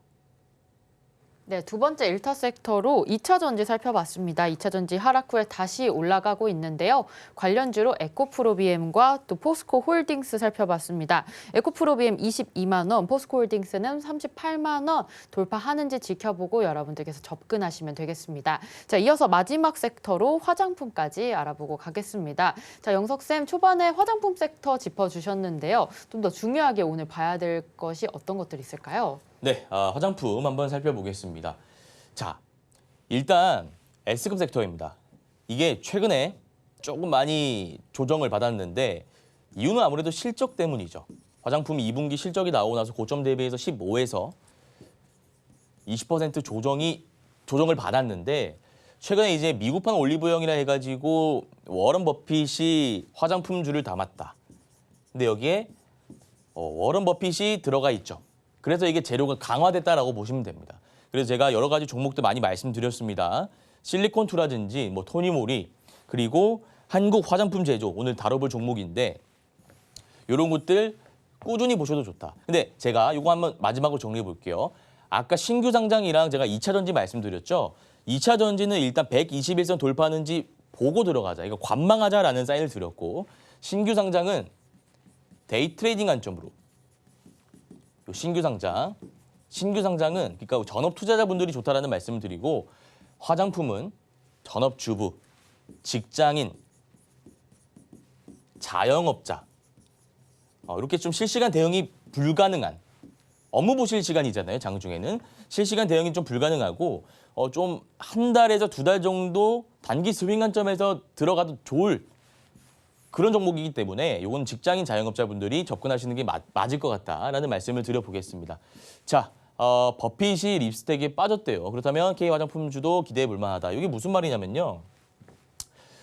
네, 두 번째 일타 섹터로 2차 전지 살펴봤습니다. 2차 전지 하락 후에 다시 올라가고 있는데요. 관련주로 에코프로비엠과 또 포스코홀딩스 살펴봤습니다. 에코프로비엠 22만 원, 포스코홀딩스는 38만 원 돌파하는지 지켜보고 여러분들께서 접근하시면 되겠습니다. 자, 이어서 마지막 섹터로 화장품까지 알아보고 가겠습니다. 자, 영석쌤 초반에 화장품 섹터 짚어주셨는데요. 좀 더 중요하게 오늘 봐야 될 것이 어떤 것들이 있을까요? 네, 화장품 한번 살펴보겠습니다. 자, 일단 S급 섹터입니다. 이게 최근에 조금 많이 조정을 받았는데 이유는 아무래도 실적 때문이죠. 화장품 2분기 실적이 나오고 나서 고점 대비해서 15에서 20% 조정을 받았는데 최근에 이제 미국판 올리브영이라 해가지고 워런 버핏이 화장품주를 담았다. 근데 여기에 워런 버핏이 들어가 있죠. 그래서 이게 재료가 강화됐다라고 보시면 됩니다. 그래서 제가 여러 가지 종목들 많이 말씀드렸습니다. 실리콘투라든지 뭐 토니모리 그리고 한국 화장품 제조 오늘 다뤄볼 종목인데 이런 것들 꾸준히 보셔도 좋다. 근데 제가 이거 한번 마지막으로 정리해 볼게요. 아까 신규 상장이랑 제가 2차 전지 말씀드렸죠. 2차 전지는 일단 121선 돌파하는지 보고 들어가자. 이거 관망하자라는 사인을 드렸고 신규 상장은 데이 트레이딩 관점으로 신규 상장은 그러니까 전업 투자자분들이 좋다라는 말씀을 드리고 화장품은 전업 주부, 직장인, 자영업자 이렇게 좀 실시간 대응이 불가능한 업무 보실 시간이잖아요. 장중에는 실시간 대응이 좀 불가능하고 좀 한 달에서 두 달 정도 단기 스윙 관점에서 들어가도 좋을 그런 종목이기 때문에 이건 직장인 자영업자분들이 접근하시는 게 맞을 것 같다라는 말씀을 드려보겠습니다. 자, 버핏이 립스틱에 빠졌대요. 그렇다면 K화장품주도 기대해 볼 만하다. 이게 무슨 말이냐면요.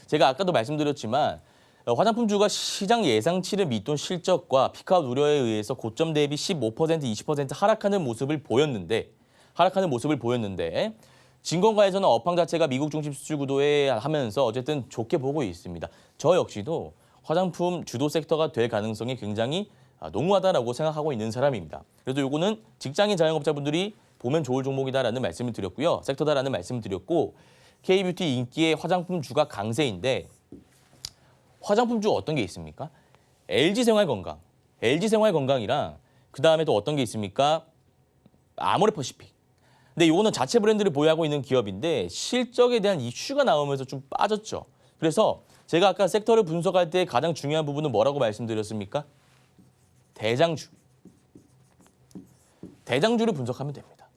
제가 아까도 말씀드렸지만 화장품주가 시장 예상치를 밑돈 실적과 피크아웃 우려에 의해서 고점 대비 15%, 20% 하락하는 모습을 보였는데 증권가에서는 업황 자체가 미국 중심 수출 구도에 하면서 어쨌든 좋게 보고 있습니다. 저 역시도 화장품 주도 섹터가 될 가능성이 굉장히 농후하다라고 생각하고 있는 사람입니다. 그래서 요거는 직장인 자영업자분들이 보면 좋을 종목이다라는 말씀을 드렸고요. 섹터다라는 말씀을 드렸고 K뷰티 인기의 화장품주가 강세인데 화장품주 어떤 게 있습니까? LG생활건강이랑 그다음에 또 어떤 게 있습니까? 아모레퍼시픽. 근데 이거는 자체 브랜드를 보유하고 있는 기업인데 실적에 대한 이슈가 나오면서 좀 빠졌죠. 그래서 제가 아까 섹터를 분석할 때 가장 중요한 부분은 뭐라고 말씀드렸습니까? 대장주를 분석하면 됩니다.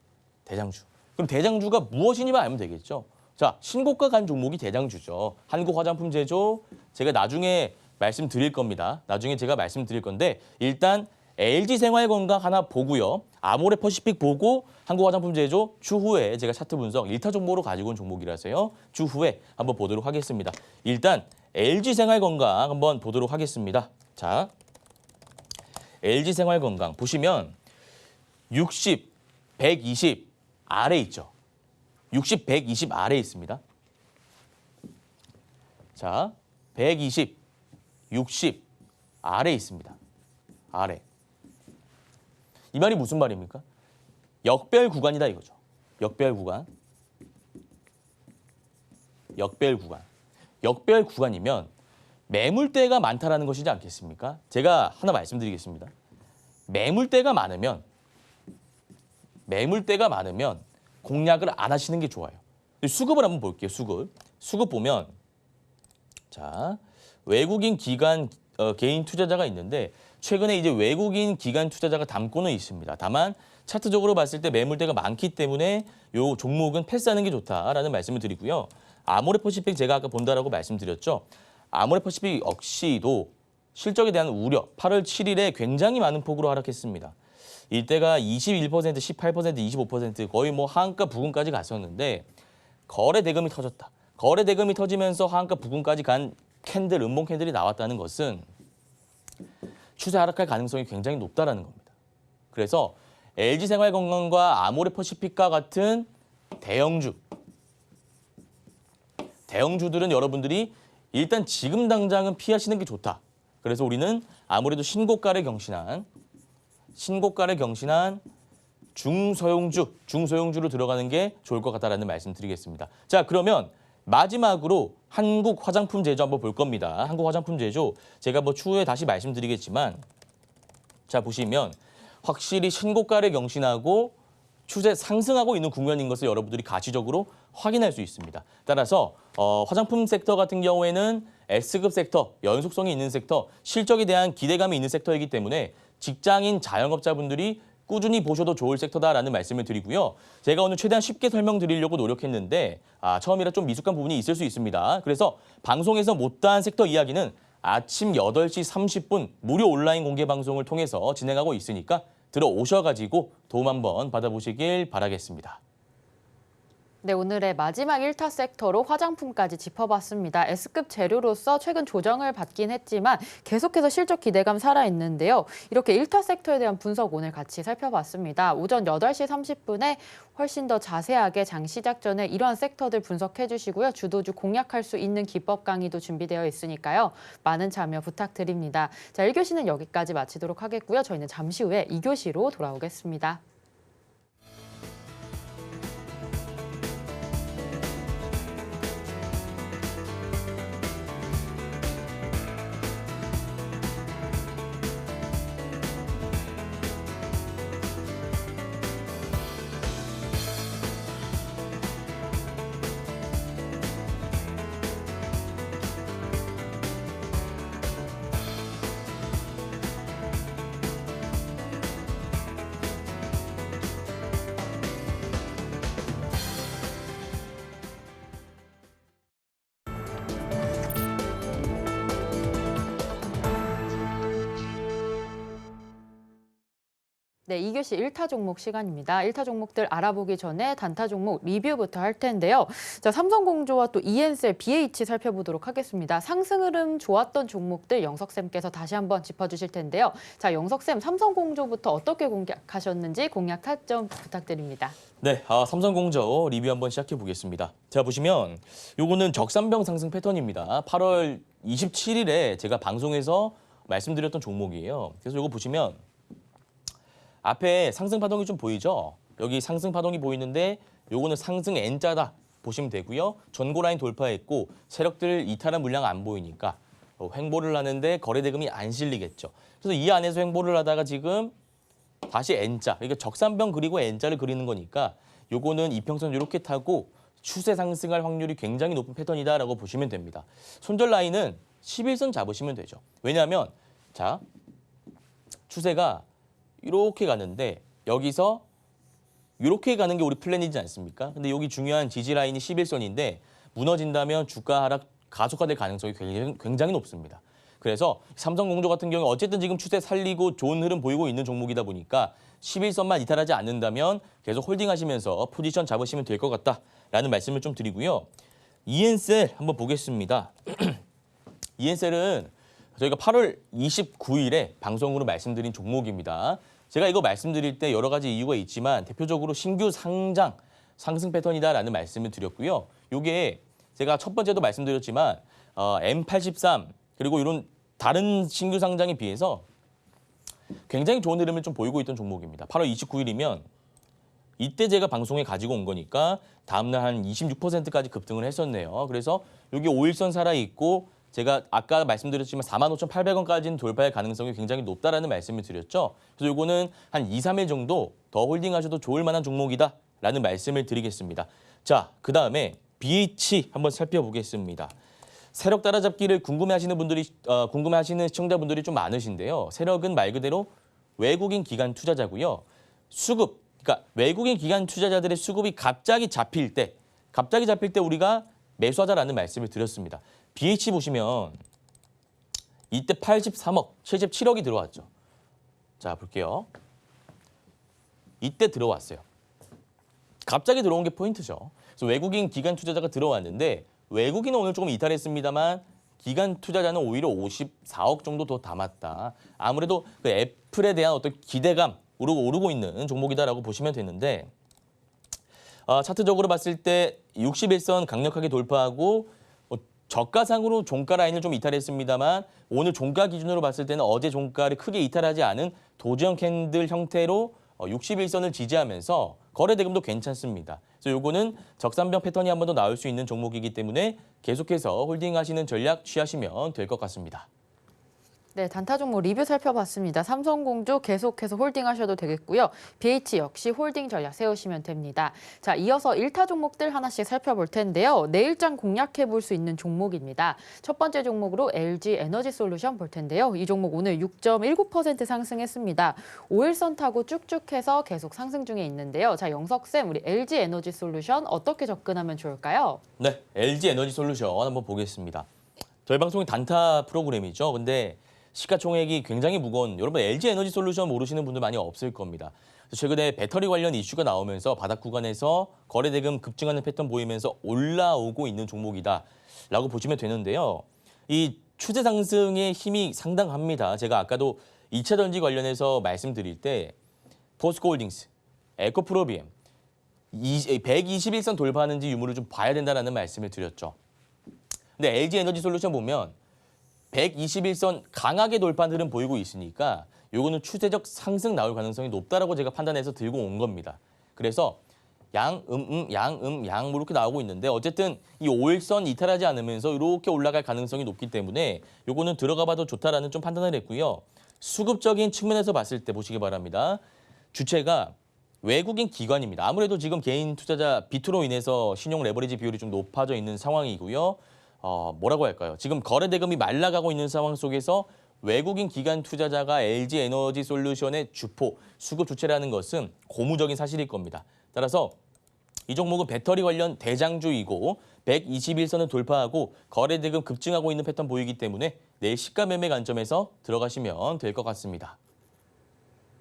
대장주. 그럼 대장주가 무엇이니만 알면 되겠죠. 자, 신고가 간 종목이 대장주죠. 한국 화장품 제조 제가 나중에 말씀드릴 겁니다. 나중에 제가 말씀드릴 건데 일단 LG생활건강 하나 보고요. 아모레퍼시픽 보고 한국화장품 제조 추후에 제가 차트 분석 1타 종목으로 가지고 온 종목이라서요. 추후에 한번 보도록 하겠습니다. 일단 LG생활건강 한번 보도록 하겠습니다. 자, LG생활건강 보시면 60, 120 아래 있죠. 60, 120 아래 있습니다. 자, 120, 60 아래 있습니다. 아래. 이 말이 무슨 말입니까? 역별 구간이다 이거죠. 역별 구간. 역별 구간이면 매물대가 많다라는 것이지 않겠습니까? 제가 하나 말씀드리겠습니다. 매물대가 많으면 공략을 안 하시는 게 좋아요. 수급을 한번 볼게요. 수급 보면 자, 외국인 기관 개인 투자자가 있는데 최근에 이제 외국인 기관 투자자가 담고는 있습니다. 다만 차트적으로 봤을 때 매물대가 많기 때문에 이 종목은 패스하는 게 좋다라는 말씀을 드리고요. 아모레퍼시픽 제가 아까 본다라고 말씀드렸죠. 아모레퍼시픽 역시도 실적에 대한 우려 8월 7일에 굉장히 많은 폭으로 하락했습니다. 이때가 21%, 18%, 25% 거의 뭐 하한가 부근까지 갔었는데 거래 대금이 터졌다. 거래 대금이 터지면서 하한가 부근까지 간 캔들, 음봉 캔들이 나왔다는 것은 추세 하락할 가능성이 굉장히 높다라는 겁니다. 그래서 LG생활건강과 아모레퍼시픽과 같은 대형주들은 여러분들이 일단 지금 당장은 피하시는 게 좋다. 그래서 우리는 아무래도 신고가를 경신한 중소형주로 들어가는 게 좋을 것 같다라는 말씀 드리겠습니다. 자, 그러면 마지막으로 한국 화장품 제조 한번 볼 겁니다. 한국 화장품 제조 제가 뭐 추후에 다시 말씀드리겠지만 자, 보시면 확실히 신고가를 경신하고 추세 상승하고 있는 국면인 것을 여러분들이 가시적으로 확인할 수 있습니다. 따라서 화장품 섹터 같은 경우에는 S급 섹터, 연속성이 있는 섹터, 실적에 대한 기대감이 있는 섹터이기 때문에 직장인 자영업자분들이 꾸준히 보셔도 좋을 섹터다라는 말씀을 드리고요. 제가 오늘 최대한 쉽게 설명드리려고 노력했는데 처음이라 좀 미숙한 부분이 있을 수 있습니다. 그래서 방송에서 못다한 섹터 이야기는 아침 8시 30분 무료 온라인 공개 방송을 통해서 진행하고 있으니까 들어오셔가지고 도움 한번 받아보시길 바라겠습니다. 네, 오늘의 마지막 1타 섹터로 화장품까지 짚어봤습니다. S급 재료로서 최근 조정을 받긴 했지만 계속해서 실적 기대감 살아있는데요. 이렇게 1타 섹터에 대한 분석 오늘 같이 살펴봤습니다. 오전 8시 30분에 훨씬 더 자세하게 장 시작 전에 이러한 섹터들 분석해 주시고요. 주도주 공략할 수 있는 기법 강의도 준비되어 있으니까요. 많은 참여 부탁드립니다. 자, 1교시는 여기까지 마치도록 하겠고요. 저희는 잠시 후에 2교시로 돌아오겠습니다. 네, 2교시 1타 종목 시간입니다. 1타 종목들 알아보기 전에 단타 종목 리뷰부터 할 텐데요. 자, 삼성공조와 또 ENCell, BH 살펴보도록 하겠습니다. 상승 흐름 좋았던 종목들 영석쌤께서 다시 한번 짚어주실 텐데요. 자, 영석쌤, 삼성공조부터 어떻게 공략하셨는지 공략 타점 부탁드립니다. 네, 삼성공조 리뷰 한번 시작해 보겠습니다. 자, 보시면 요거는 적산병 상승 패턴입니다. 8월 27일에 제가 방송에서 말씀드렸던 종목이에요. 그래서 요거 보시면 앞에 상승 파동이 좀 보이죠? 여기 상승 파동이 보이는데 요거는 상승 N자다 보시면 되고요. 전고 라인 돌파했고 세력들 이탈한 물량 안 보이니까 횡보를 하는데 거래 대금이 안 실리겠죠. 그래서 이 안에서 횡보를 하다가 지금 다시 N자, 그러니까 적산병 그리고 N자를 그리는 거니까 요거는 이평선 이렇게 타고 추세 상승할 확률이 굉장히 높은 패턴이다라고 보시면 됩니다. 손절 라인은 11선 잡으시면 되죠. 왜냐하면 자, 추세가 이렇게 가는데 여기서 이렇게 가는 게 우리 플랜이지 않습니까? 근데 여기 중요한 지지 라인이 11선인데 무너진다면 주가 하락 가속화될 가능성이 굉장히 높습니다. 그래서 삼성공조 같은 경우 어쨌든 지금 추세 살리고 좋은 흐름 보이고 있는 종목이다 보니까 11선만 이탈하지 않는다면 계속 홀딩하시면서 포지션 잡으시면 될 것 같다라는 말씀을 좀 드리고요. ENCell 한번 보겠습니다. ENCell은 저희가 8월 29일에 방송으로 말씀드린 종목입니다. 제가 이거 말씀드릴 때 여러 가지 이유가 있지만 대표적으로 신규 상장 상승 패턴이다라는 말씀을 드렸고요. 이게 제가 첫 번째도 말씀드렸지만 M83 그리고 이런 다른 신규 상장에 비해서 굉장히 좋은 흐름을 좀 보이고 있던 종목입니다. 8월 29일이면 이때 제가 방송에 가지고 온 거니까 다음날 한 26%까지 급등을 했었네요. 그래서 여기 5일선 살아있고 제가 아까 말씀드렸지만 45,800원까지는 돌파할 가능성이 굉장히 높다라는 말씀을 드렸죠. 그래서 이거는 한 2, 3일 정도 더 홀딩하셔도 좋을 만한 종목이다라는 말씀을 드리겠습니다. 자, 그다음에 BH 한번 살펴보겠습니다. 세력 따라잡기를 궁금해하시는 시청자분들이 좀 많으신데요. 세력은 말 그대로 외국인 기관 투자자고요. 수급, 그러니까 외국인 기관 투자자들의 수급이 갑자기 잡힐 때 우리가 매수하자라는 말씀을 드렸습니다. BH 보시면 이때 83억, 77억이 들어왔죠. 자, 볼게요. 이때 들어왔어요. 갑자기 들어온 게 포인트죠. 그래서 외국인 기관 투자자가 들어왔는데 외국인은 오늘 조금 이탈했습니다만 기관 투자자는 오히려 54억 정도 더 담았다. 아무래도 그 애플에 대한 어떤 기대감 오르고 있는 종목이다라고 보시면 되는데 차트적으로 봤을 때 61선 강력하게 돌파하고 저가상으로 종가 라인을 좀 이탈했습니다만 오늘 종가 기준으로 봤을 때는 어제 종가를 크게 이탈하지 않은 도지형 캔들 형태로 61선을 지지하면서 거래 대금도 괜찮습니다. 그래서 요거는 적산병 패턴이 한 번 더 나올 수 있는 종목이기 때문에 계속해서 홀딩하시는 전략 취하시면 될 것 같습니다. 네, 단타 종목 리뷰 살펴봤습니다. 삼성공조 계속해서 홀딩하셔도 되겠고요. BH 역시 홀딩 전략 세우시면 됩니다. 자, 이어서 1타 종목들 하나씩 살펴볼 텐데요. 내일장 공략해 볼 수 있는 종목입니다. 첫 번째 종목으로 LG 에너지 솔루션 볼 텐데요. 이 종목 오늘 6.19% 상승했습니다. 5일선 타고 쭉쭉해서 계속 상승 중에 있는데요. 자, 영석쌤, 우리 LG 에너지 솔루션 어떻게 접근하면 좋을까요? 네, LG 에너지 솔루션 한번 보겠습니다. 저희 방송이 단타 프로그램이죠. 근데 시가총액이 굉장히 무거운, 여러분 LG 에너지 솔루션 모르시는 분들 많이 없을 겁니다. 최근에 배터리 관련 이슈가 나오면서 바닥 구간에서 거래 대금 급증하는 패턴 보이면서 올라오고 있는 종목이다라고 보시면 되는데요. 이 추세 상승의 힘이 상당합니다. 제가 아까도 2차 전지 관련해서 말씀드릴 때 포스코홀딩스, 에코프로비엠 121선 돌파하는지 유무를 좀 봐야 된다는 말씀을 드렸죠. 근데 LG 에너지 솔루션 보면 121선 강하게 돌파한 흐름 보이고 있으니까 요거는 추세적 상승 나올 가능성이 높다라고 제가 판단해서 들고 온 겁니다. 그래서 양 이렇게 나오고 있는데 어쨌든 이 5일선 이탈하지 않으면서 이렇게 올라갈 가능성이 높기 때문에 요거는 들어가 봐도 좋다라는 좀 판단을 했고요. 수급적인 측면에서 봤을 때 보시기 바랍니다. 주체가 외국인 기관입니다. 아무래도 지금 개인 투자자 비투로 인해서 신용 레버리지 비율이 좀 높아져 있는 상황이고요. 뭐라고 할까요? 지금 거래 대금이 말라가고 있는 상황 속에서 외국인 기관 투자자가 LG 에너지 솔루션의 주포, 수급 주체라는 것은 고무적인 사실일 겁니다. 따라서 이 종목은 배터리 관련 대장주이고 121선을 돌파하고 거래 대금 급증하고 있는 패턴 보이기 때문에 내일 시가 매매 관점에서 들어가시면 될 것 같습니다.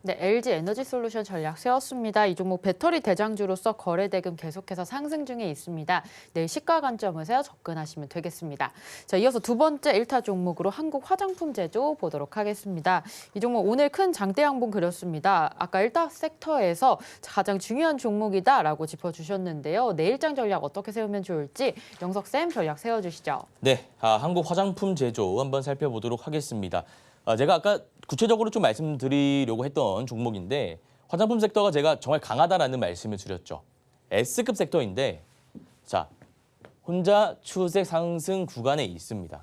네, LG 에너지 솔루션 전략 세웠습니다. 이 종목 배터리 대장주로서 거래 대금 계속해서 상승 중에 있습니다. 내일 시가 관점에서 접근하시면 되겠습니다. 자, 이어서 두 번째 1타 종목으로 한국 화장품 제조 보도록 하겠습니다. 이 종목 오늘 큰 장대 양봉 그렸습니다. 아까 1타 섹터에서 가장 중요한 종목이다라고 짚어주셨는데요. 내일장 전략 어떻게 세우면 좋을지 영석쌤 전략 세워주시죠. 네, 한국 화장품 제조 한번 살펴보도록 하겠습니다. 제가 아까 구체적으로 좀 말씀드리려고 했던 종목인데 화장품 섹터가 제가 정말 강하다라는 말씀을 드렸죠. S급 섹터인데 자, 혼자 추세 상승 구간에 있습니다.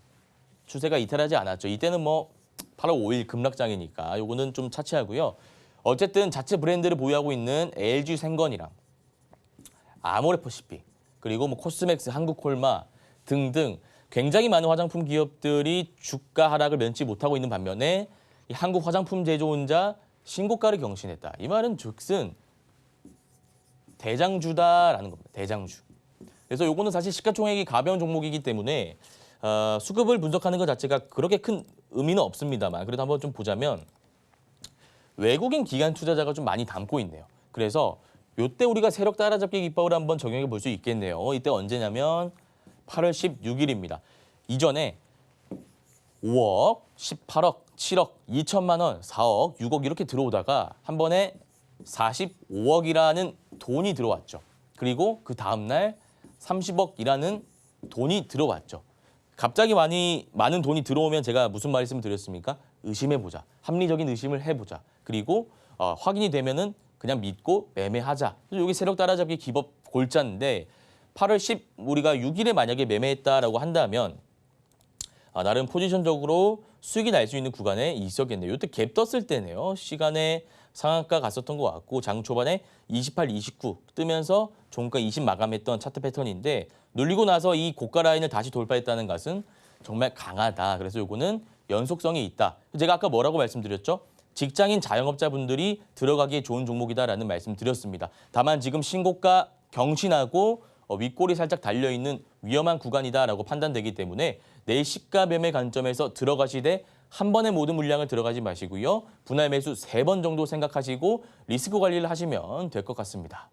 추세가 이탈하지 않았죠. 이때는 뭐 8월 5일 급락장이니까 요거는 좀 차치하고요. 어쨌든 자체 브랜드를 보유하고 있는 LG 생건이랑 아모레퍼시픽 그리고 뭐 코스맥스, 한국콜마 등등 굉장히 많은 화장품 기업들이 주가 하락을 면치 못하고 있는 반면에 이 한국 화장품 제조원자 신고가를 경신했다. 이 말은 즉슨 대장주다라는 겁니다. 대장주. 그래서 요거는 사실 시가총액이 가벼운 종목이기 때문에 수급을 분석하는 것 자체가 그렇게 큰 의미는 없습니다만 그래도 한번 좀 보자면 외국인 기관 투자자가 좀 많이 담고 있네요. 그래서 요때 우리가 세력 따라잡기 기법을 한번 적용해 볼 수 있겠네요. 이때 언제냐면 8월 16일입니다. 이전에 5억, 18억, 7억, 2천만 원, 4억, 6억 이렇게 들어오다가 한 번에 45억이라는 돈이 들어왔죠. 그리고 그 다음 날 30억이라는 돈이 들어왔죠. 갑자기 많은 돈이 들어오면 제가 무슨 말씀을 드렸습니까? 의심해보자. 합리적인 의심을 해보자. 그리고 확인이 되면은 그냥 믿고 매매하자. 여기 세력 따라잡기 기법 골자인데 8월 10 우리가 6일에 만약에 매매했다라고 한다면 나름 포지션적으로 수익이 날 수 있는 구간에 있었겠네요. 이때 갭 떴을 때네요. 시간에 상한가 갔었던 것 같고 장 초반에 28, 29 뜨면서 종가 20 마감했던 차트 패턴인데 눌리고 나서 이 고가 라인을 다시 돌파했다는 것은 정말 강하다. 그래서 이거는 연속성이 있다. 제가 아까 뭐라고 말씀드렸죠? 직장인 자영업자분들이 들어가기에 좋은 종목이다라는 말씀 드렸습니다. 다만 지금 신고가 경신하고 윗골이 살짝 달려있는 위험한 구간이다라고 판단되기 때문에 내일 시가 매매 관점에서 들어가시되 한 번에 모든 물량을 들어가지 마시고요. 분할 매수 3번 정도 생각하시고 리스크 관리를 하시면 될 것 같습니다.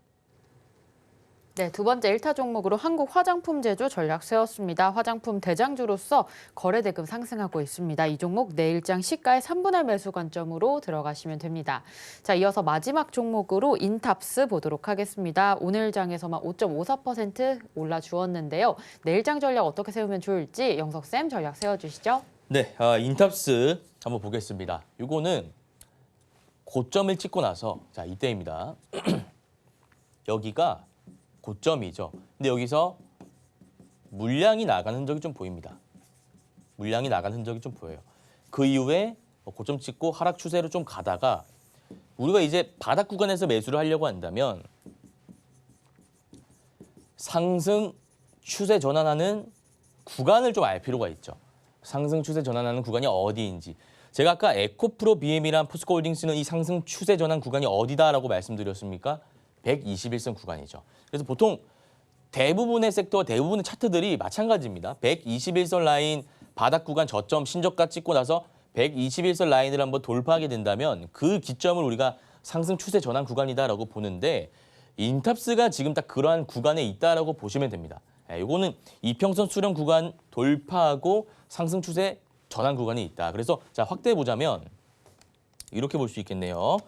네, 두 번째 1타 종목으로 한국 화장품 제조 전략 세웠습니다. 화장품 대장주로서 거래 대금 상승하고 있습니다. 이 종목 내일장 시가의 3분할 매수 관점으로 들어가시면 됩니다. 자, 이어서 마지막 종목으로 인탑스 보도록 하겠습니다. 오늘 장에서만 5.54% 올라주었는데요. 내일장 전략 어떻게 세우면 좋을지 영석쌤 전략 세워주시죠. 네, 인탑스 한번 보겠습니다. 이거는 고점을 찍고 나서 자 이때입니다. 여기가 고점이죠. 근데 여기서 물량이 나가는 흔적이 좀 보입니다. 물량이 나가는 흔적이 좀 보여요. 그 이후에 고점 찍고 하락 추세로 좀 가다가 우리가 이제 바닥 구간에서 매수를 하려고 한다면 상승 추세 전환하는 구간을 좀 알 필요가 있죠. 상승 추세 전환하는 구간이 어디인지. 제가 아까 에코프로 BM이랑 포스코홀딩스는 이 상승 추세 전환 구간이 어디다라고 말씀드렸습니까? 121선 구간이죠. 그래서 보통 대부분의 섹터, 대부분의 차트들이 마찬가지입니다. 121선 라인 바닥 구간 저점 신저가 찍고 나서 121선 라인을 한번 돌파하게 된다면 그 기점을 우리가 상승 추세 전환 구간이다라고 보는데 인탑스가 지금 딱 그러한 구간에 있다라고 보시면 됩니다. 이거는 이평선 수렴 구간 돌파하고 상승 추세 전환 구간이 있다. 그래서 자 확대해 보자면 이렇게 볼 수 있겠네요.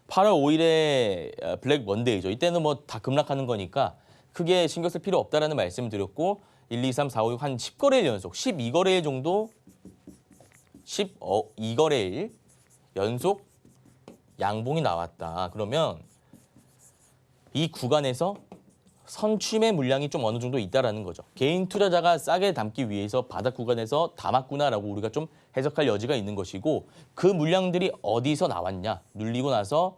8월 5일에 블랙 먼데이죠. 이때는 뭐 다 급락하는 거니까 크게 신경 쓸 필요 없다라는 말씀을 드렸고 1, 2, 3, 4, 5, 6 한 10거래일 연속, 12거래일 정도 12거래일 연속 양봉이 나왔다. 그러면 이 구간에서 선취매 물량이 좀 어느 정도 있다라는 거죠. 개인 투자자가 싸게 담기 위해서 바닥 구간에서 담았구나라고 우리가 좀 해석할 여지가 있는 것이고 그 물량들이 어디서 나왔냐. 눌리고 나서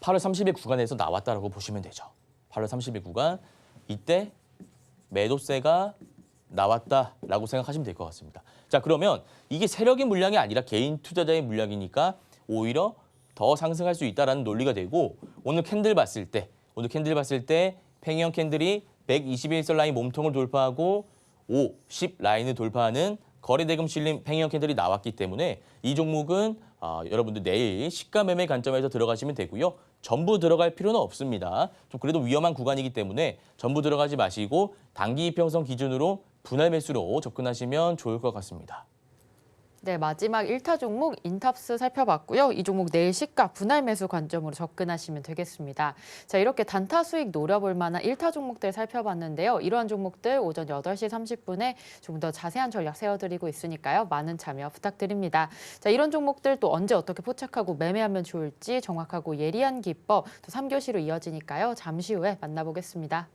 8월 30일 구간에서 나왔다라고 보시면 되죠. 8월 30일 구간 이때 매도세가 나왔다라고 생각하시면 될 것 같습니다. 자 그러면 이게 세력의 물량이 아니라 개인 투자자의 물량이니까 오히려 더 상승할 수 있다라는 논리가 되고 오늘 캔들 봤을 때 팽이형 캔들이 121선 라인 몸통을 돌파하고 5, 10 라인을 돌파하는 거래대금 실린 팽이형 캔들이 나왔기 때문에 이 종목은 여러분들 내일 시가 매매 관점에서 들어가시면 되고요. 전부 들어갈 필요는 없습니다. 좀 그래도 위험한 구간이기 때문에 전부 들어가지 마시고 단기 이평선 기준으로 분할 매수로 접근하시면 좋을 것 같습니다. 네, 마지막 1타 종목 인탑스 살펴봤고요. 이 종목 내일 시가 분할 매수 관점으로 접근하시면 되겠습니다. 자, 이렇게 단타 수익 노려볼 만한 1타 종목들 살펴봤는데요. 이러한 종목들 오전 8시 30분에 좀 더 자세한 전략 세워드리고 있으니까요. 많은 참여 부탁드립니다. 자, 이런 종목들 또 언제 어떻게 포착하고 매매하면 좋을지 정확하고 예리한 기법 또 3교시로 이어지니까요. 잠시 후에 만나보겠습니다.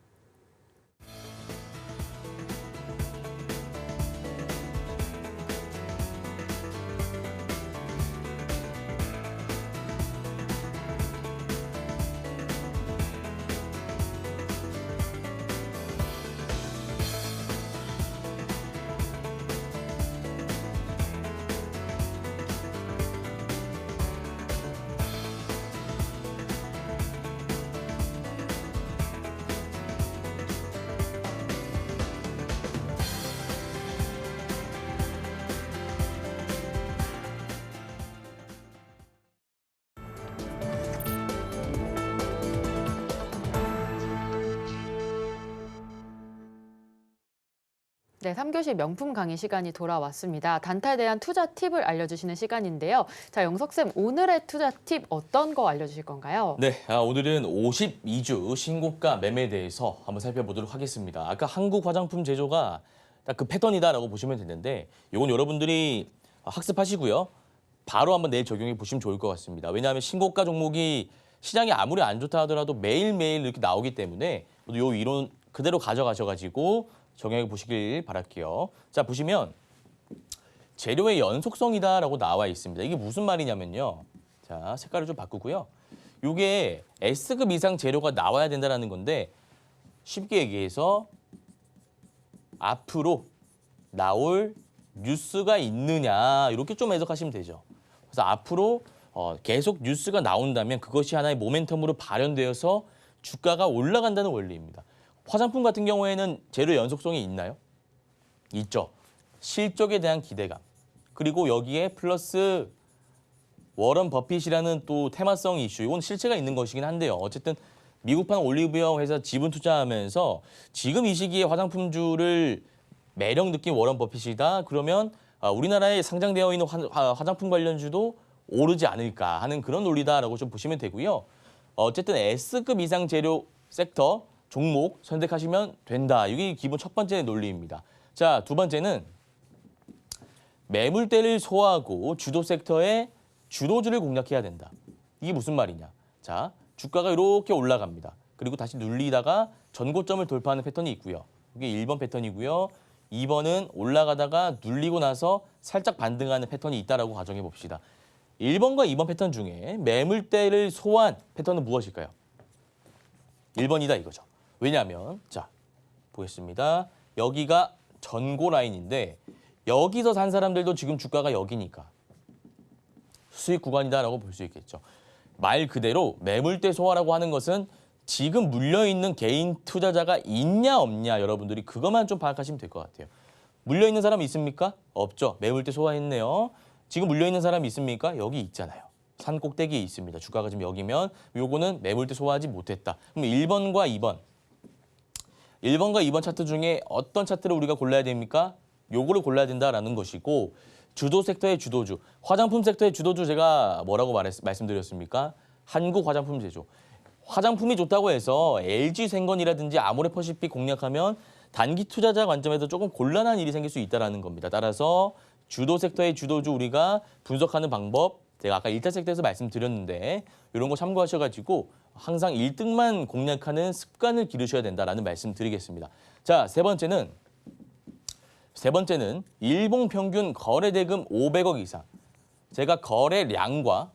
네, 3교시 명품 강의 시간이 돌아왔습니다. 단타에 대한 투자 팁을 알려주시는 시간인데요. 자, 영석쌤, 오늘의 투자 팁 어떤 거 알려주실 건가요? 네, 오늘은 52주 신고가 매매에 대해서 한번 살펴보도록 하겠습니다. 아까 한국 화장품 제조가 딱 그 패턴이다라고 보시면 되는데 이건 여러분들이 학습하시고요. 바로 한번 내일 적용해 보시면 좋을 것 같습니다. 왜냐하면 신고가 종목이 시장이 아무리 안 좋다 하더라도 매일매일 이렇게 나오기 때문에 요 이론 그대로 가져가셔가지고 적용해 보시길 바랄게요. 자, 보시면 재료의 연속성이다라고 나와 있습니다. 이게 무슨 말이냐면요. 자, 색깔을 좀 바꾸고요. 이게 S급 이상 재료가 나와야 된다는 건데 쉽게 얘기해서 앞으로 나올 뉴스가 있느냐 이렇게 좀 해석하시면 되죠. 그래서 앞으로 계속 뉴스가 나온다면 그것이 하나의 모멘텀으로 발현되어서 주가가 올라간다는 원리입니다. 화장품 같은 경우에는 재료 연속성이 있나요? 있죠. 실적에 대한 기대감. 그리고 여기에 플러스 워런 버핏이라는 또 테마성 이슈. 이건 실체가 있는 것이긴 한데요. 어쨌든 미국판 올리브영 회사 지분 투자하면서 지금 이 시기에 화장품주를 매력 느낀 워런 버핏이다. 그러면 우리나라에 상장되어 있는 화장품 관련주도 오르지 않을까 하는 그런 논리다라고 좀 보시면 되고요. 어쨌든 S급 이상 재료 섹터 종목 선택하시면 된다. 이게 기본 첫 번째 논리입니다. 자, 두 번째는 매물대를 소화하고 주도 섹터의 주도주를 공략해야 된다. 이게 무슨 말이냐? 자, 주가가 이렇게 올라갑니다. 그리고 다시 눌리다가 전고점을 돌파하는 패턴이 있고요. 이게 1번 패턴이고요. 2번은 올라가다가 눌리고 나서 살짝 반등하는 패턴이 있다라고 가정해 봅시다. 1번과 2번 패턴 중에 매물대를 소화한 패턴은 무엇일까요? 1번이다 이거죠. 왜냐하면 자, 보겠습니다. 여기가 전고 라인인데 여기서 산 사람들도 지금 주가가 여기니까 수익 구간이다라고 볼 수 있겠죠. 말 그대로 매물대 소화라고 하는 것은 지금 물려있는 개인 투자자가 있냐 없냐 여러분들이 그것만 좀 파악하시면 될 것 같아요. 물려있는 사람 있습니까? 없죠. 매물대 소화했네요. 지금 물려있는 사람 있습니까? 여기 있잖아요. 산 꼭대기에 있습니다. 주가가 지금 여기면 요거는 매물대 소화하지 못했다. 그럼 1번과 2번 차트 중에 어떤 차트를 우리가 골라야 됩니까? 요거를 골라야 된다라는 것이고 주도 섹터의 주도주, 화장품 섹터의 주도주 제가 뭐라고 말씀드렸습니까? 한국 화장품 제조. 화장품이 좋다고 해서 LG생건이라든지 아모레퍼시픽 공략하면 단기 투자자 관점에서 조금 곤란한 일이 생길 수 있다는 겁니다. 따라서 주도 섹터의 주도주 우리가 분석하는 방법 제가 아까 1차 섹터에서 말씀드렸는데 이런 거 참고하셔가지고 항상 1등만 공략하는 습관을 기르셔야 된다라는 말씀 드리겠습니다. 자, 세 번째는 일봉 평균 거래 대금 500억 이상. 제가 거래량과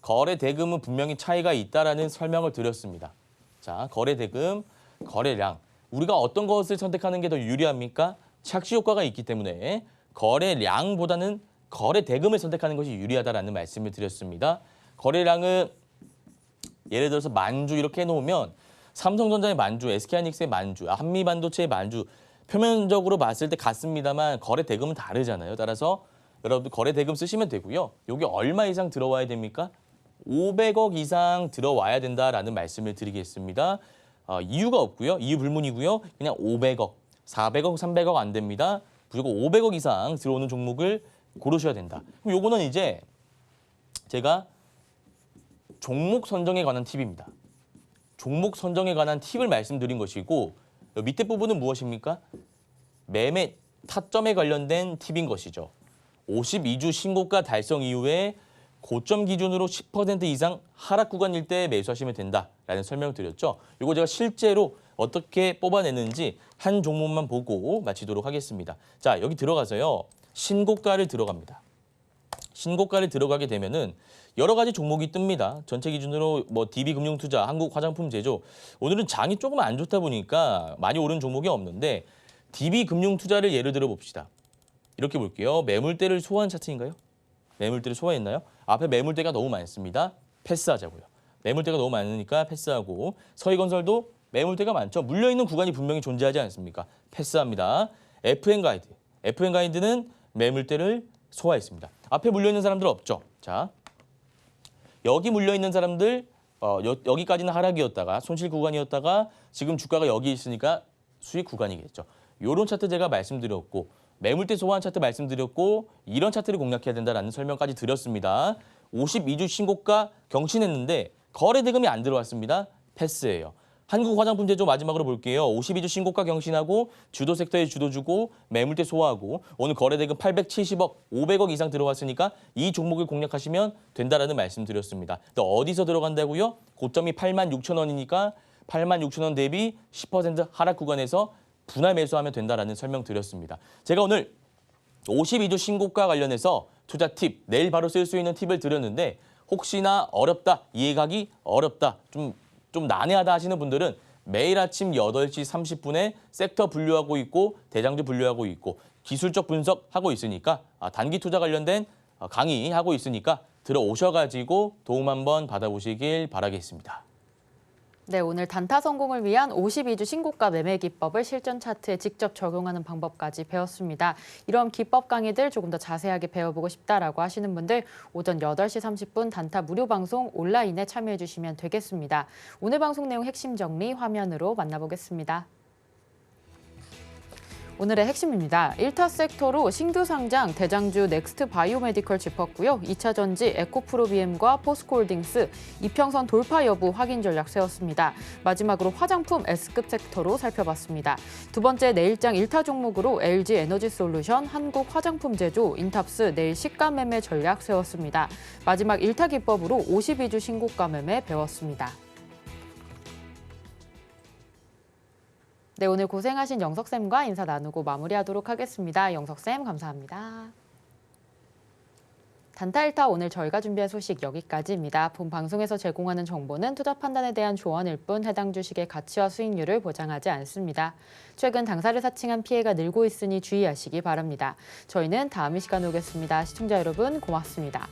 거래 대금은 분명히 차이가 있다라는 설명을 드렸습니다. 자, 거래 대금, 거래량. 우리가 어떤 것을 선택하는 게 더 유리합니까? 착시 효과가 있기 때문에 거래량보다는 거래 대금을 선택하는 것이 유리하다라는 말씀을 드렸습니다. 거래량은 예를 들어서 만주 이렇게 해놓으면 삼성전자의 만주, SK하이닉스의 만주, 한미반도체의 만주 표면적으로 봤을 때 같습니다만 거래 대금은 다르잖아요. 따라서 여러분들 거래 대금 쓰시면 되고요. 여기 얼마 이상 들어와야 됩니까? 500억 이상 들어와야 된다라는 말씀을 드리겠습니다. 이유가 없고요. 이유 불문이고요. 그냥 500억, 400억, 300억 안 됩니다. 무조건 500억 이상 들어오는 종목을 고르셔야 된다. 그럼 요거는 이제 제가 종목 선정에 관한 팁입니다. 종목 선정에 관한 팁을 말씀드린 것이고 밑에 부분은 무엇입니까? 매매 타점에 관련된 팁인 것이죠. 52주 신고가 달성 이후에 고점 기준으로 10% 이상 하락 구간일 때 매수하시면 된다라는 설명을 드렸죠. 이거 제가 실제로 어떻게 뽑아내는지 한 종목만 보고 마치도록 하겠습니다. 자, 여기 들어가서요. 신고가를 들어갑니다. 신고가를 들어가게 되면은 여러 가지 종목이 뜹니다. 전체 기준으로 뭐 DB금융투자, 한국화장품제조. 오늘은 장이 조금 안 좋다 보니까 많이 오른 종목이 없는데 DB금융투자를 예를 들어 봅시다. 이렇게 볼게요. 매물대를 소화한 차트인가요? 매물대를 소화했나요? 앞에 매물대가 너무 많습니다. 패스하자고요. 매물대가 너무 많으니까 패스하고 서희건설도 매물대가 많죠. 물려있는 구간이 분명히 존재하지 않습니까? 패스합니다. FN가이드. FN가이드는 매물대를 소화했습니다. 앞에 물려있는 사람들 없죠. 자, 여기 물려있는 사람들 여기까지는 하락이었다가 손실 구간이었다가 지금 주가가 여기 있으니까 수익 구간이겠죠. 이런 차트 제가 말씀드렸고 매물대 소화한 차트 말씀드렸고 이런 차트를 공략해야 된다라는 설명까지 드렸습니다. 52주 신고가 경신했는데 거래 대금이 안 들어왔습니다. 패스예요. 한국화장품제조 마지막으로 볼게요. 52주 신고가 경신하고 주도 섹터의 주도주고 매물대 소화하고 오늘 거래대금 870억, 500억 이상 들어왔으니까 이 종목을 공략하시면 된다라는 말씀 드렸습니다. 또 어디서 들어간다고요? 고점이 86,000원이니까 86,000원 대비 10% 하락 구간에서 분할 매수하면 된다라는 설명 드렸습니다. 제가 오늘 52주 신고가 관련해서 투자 팁, 내일 바로 쓸 수 있는 팁을 드렸는데 혹시나 어렵다, 이해가기 어렵다, 좀 난해하다 하시는 분들은 매일 아침 8시 30분에 섹터 분류하고 있고 대장주 분류하고 있고 기술적 분석하고 있으니까 단기 투자 관련된 강의하고 있으니까 들어오셔가지고 도움 한번 받아보시길 바라겠습니다. 네, 오늘 단타 성공을 위한 52주 신고가 매매 기법을 실전 차트에 직접 적용하는 방법까지 배웠습니다. 이런 기법 강의들 조금 더 자세하게 배워보고 싶다라고 하시는 분들 오전 8시 30분 단타 무료 방송 온라인에 참여해 주시면 되겠습니다. 오늘 방송 내용 핵심 정리 화면으로 만나보겠습니다. 오늘의 핵심입니다. 1타 섹터로 신규 상장 대장주 넥스트 바이오메디컬 짚었고요. 2차 전지 에코프로비엠과 포스코홀딩스, 이평선 돌파 여부 확인 전략 세웠습니다. 마지막으로 화장품 S급 섹터로 살펴봤습니다. 두 번째 내일장 1타 종목으로 LG 에너지솔루션, 한국 화장품 제조, 인탑스 내일 시가 매매 전략 세웠습니다. 마지막 1타 기법으로 52주 신고가 매매 배웠습니다. 네, 오늘 고생하신 영석쌤과 인사 나누고 마무리하도록 하겠습니다. 영석쌤 감사합니다. 단타 1타 오늘 저희가 준비한 소식 여기까지입니다. 본 방송에서 제공하는 정보는 투자 판단에 대한 조언일 뿐 해당 주식의 가치와 수익률을 보장하지 않습니다. 최근 당사를 사칭한 피해가 늘고 있으니 주의하시기 바랍니다. 저희는 다음 이 시간에 오겠습니다. 시청자 여러분 고맙습니다.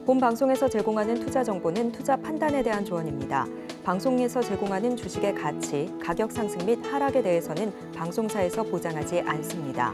본 방송에서 제공하는 투자 정보는 투자 판단에 대한 조언입니다. 방송에서 제공하는 주식의 가치, 가격 상승 및 하락에 대해서는 방송사에서 보장하지 않습니다.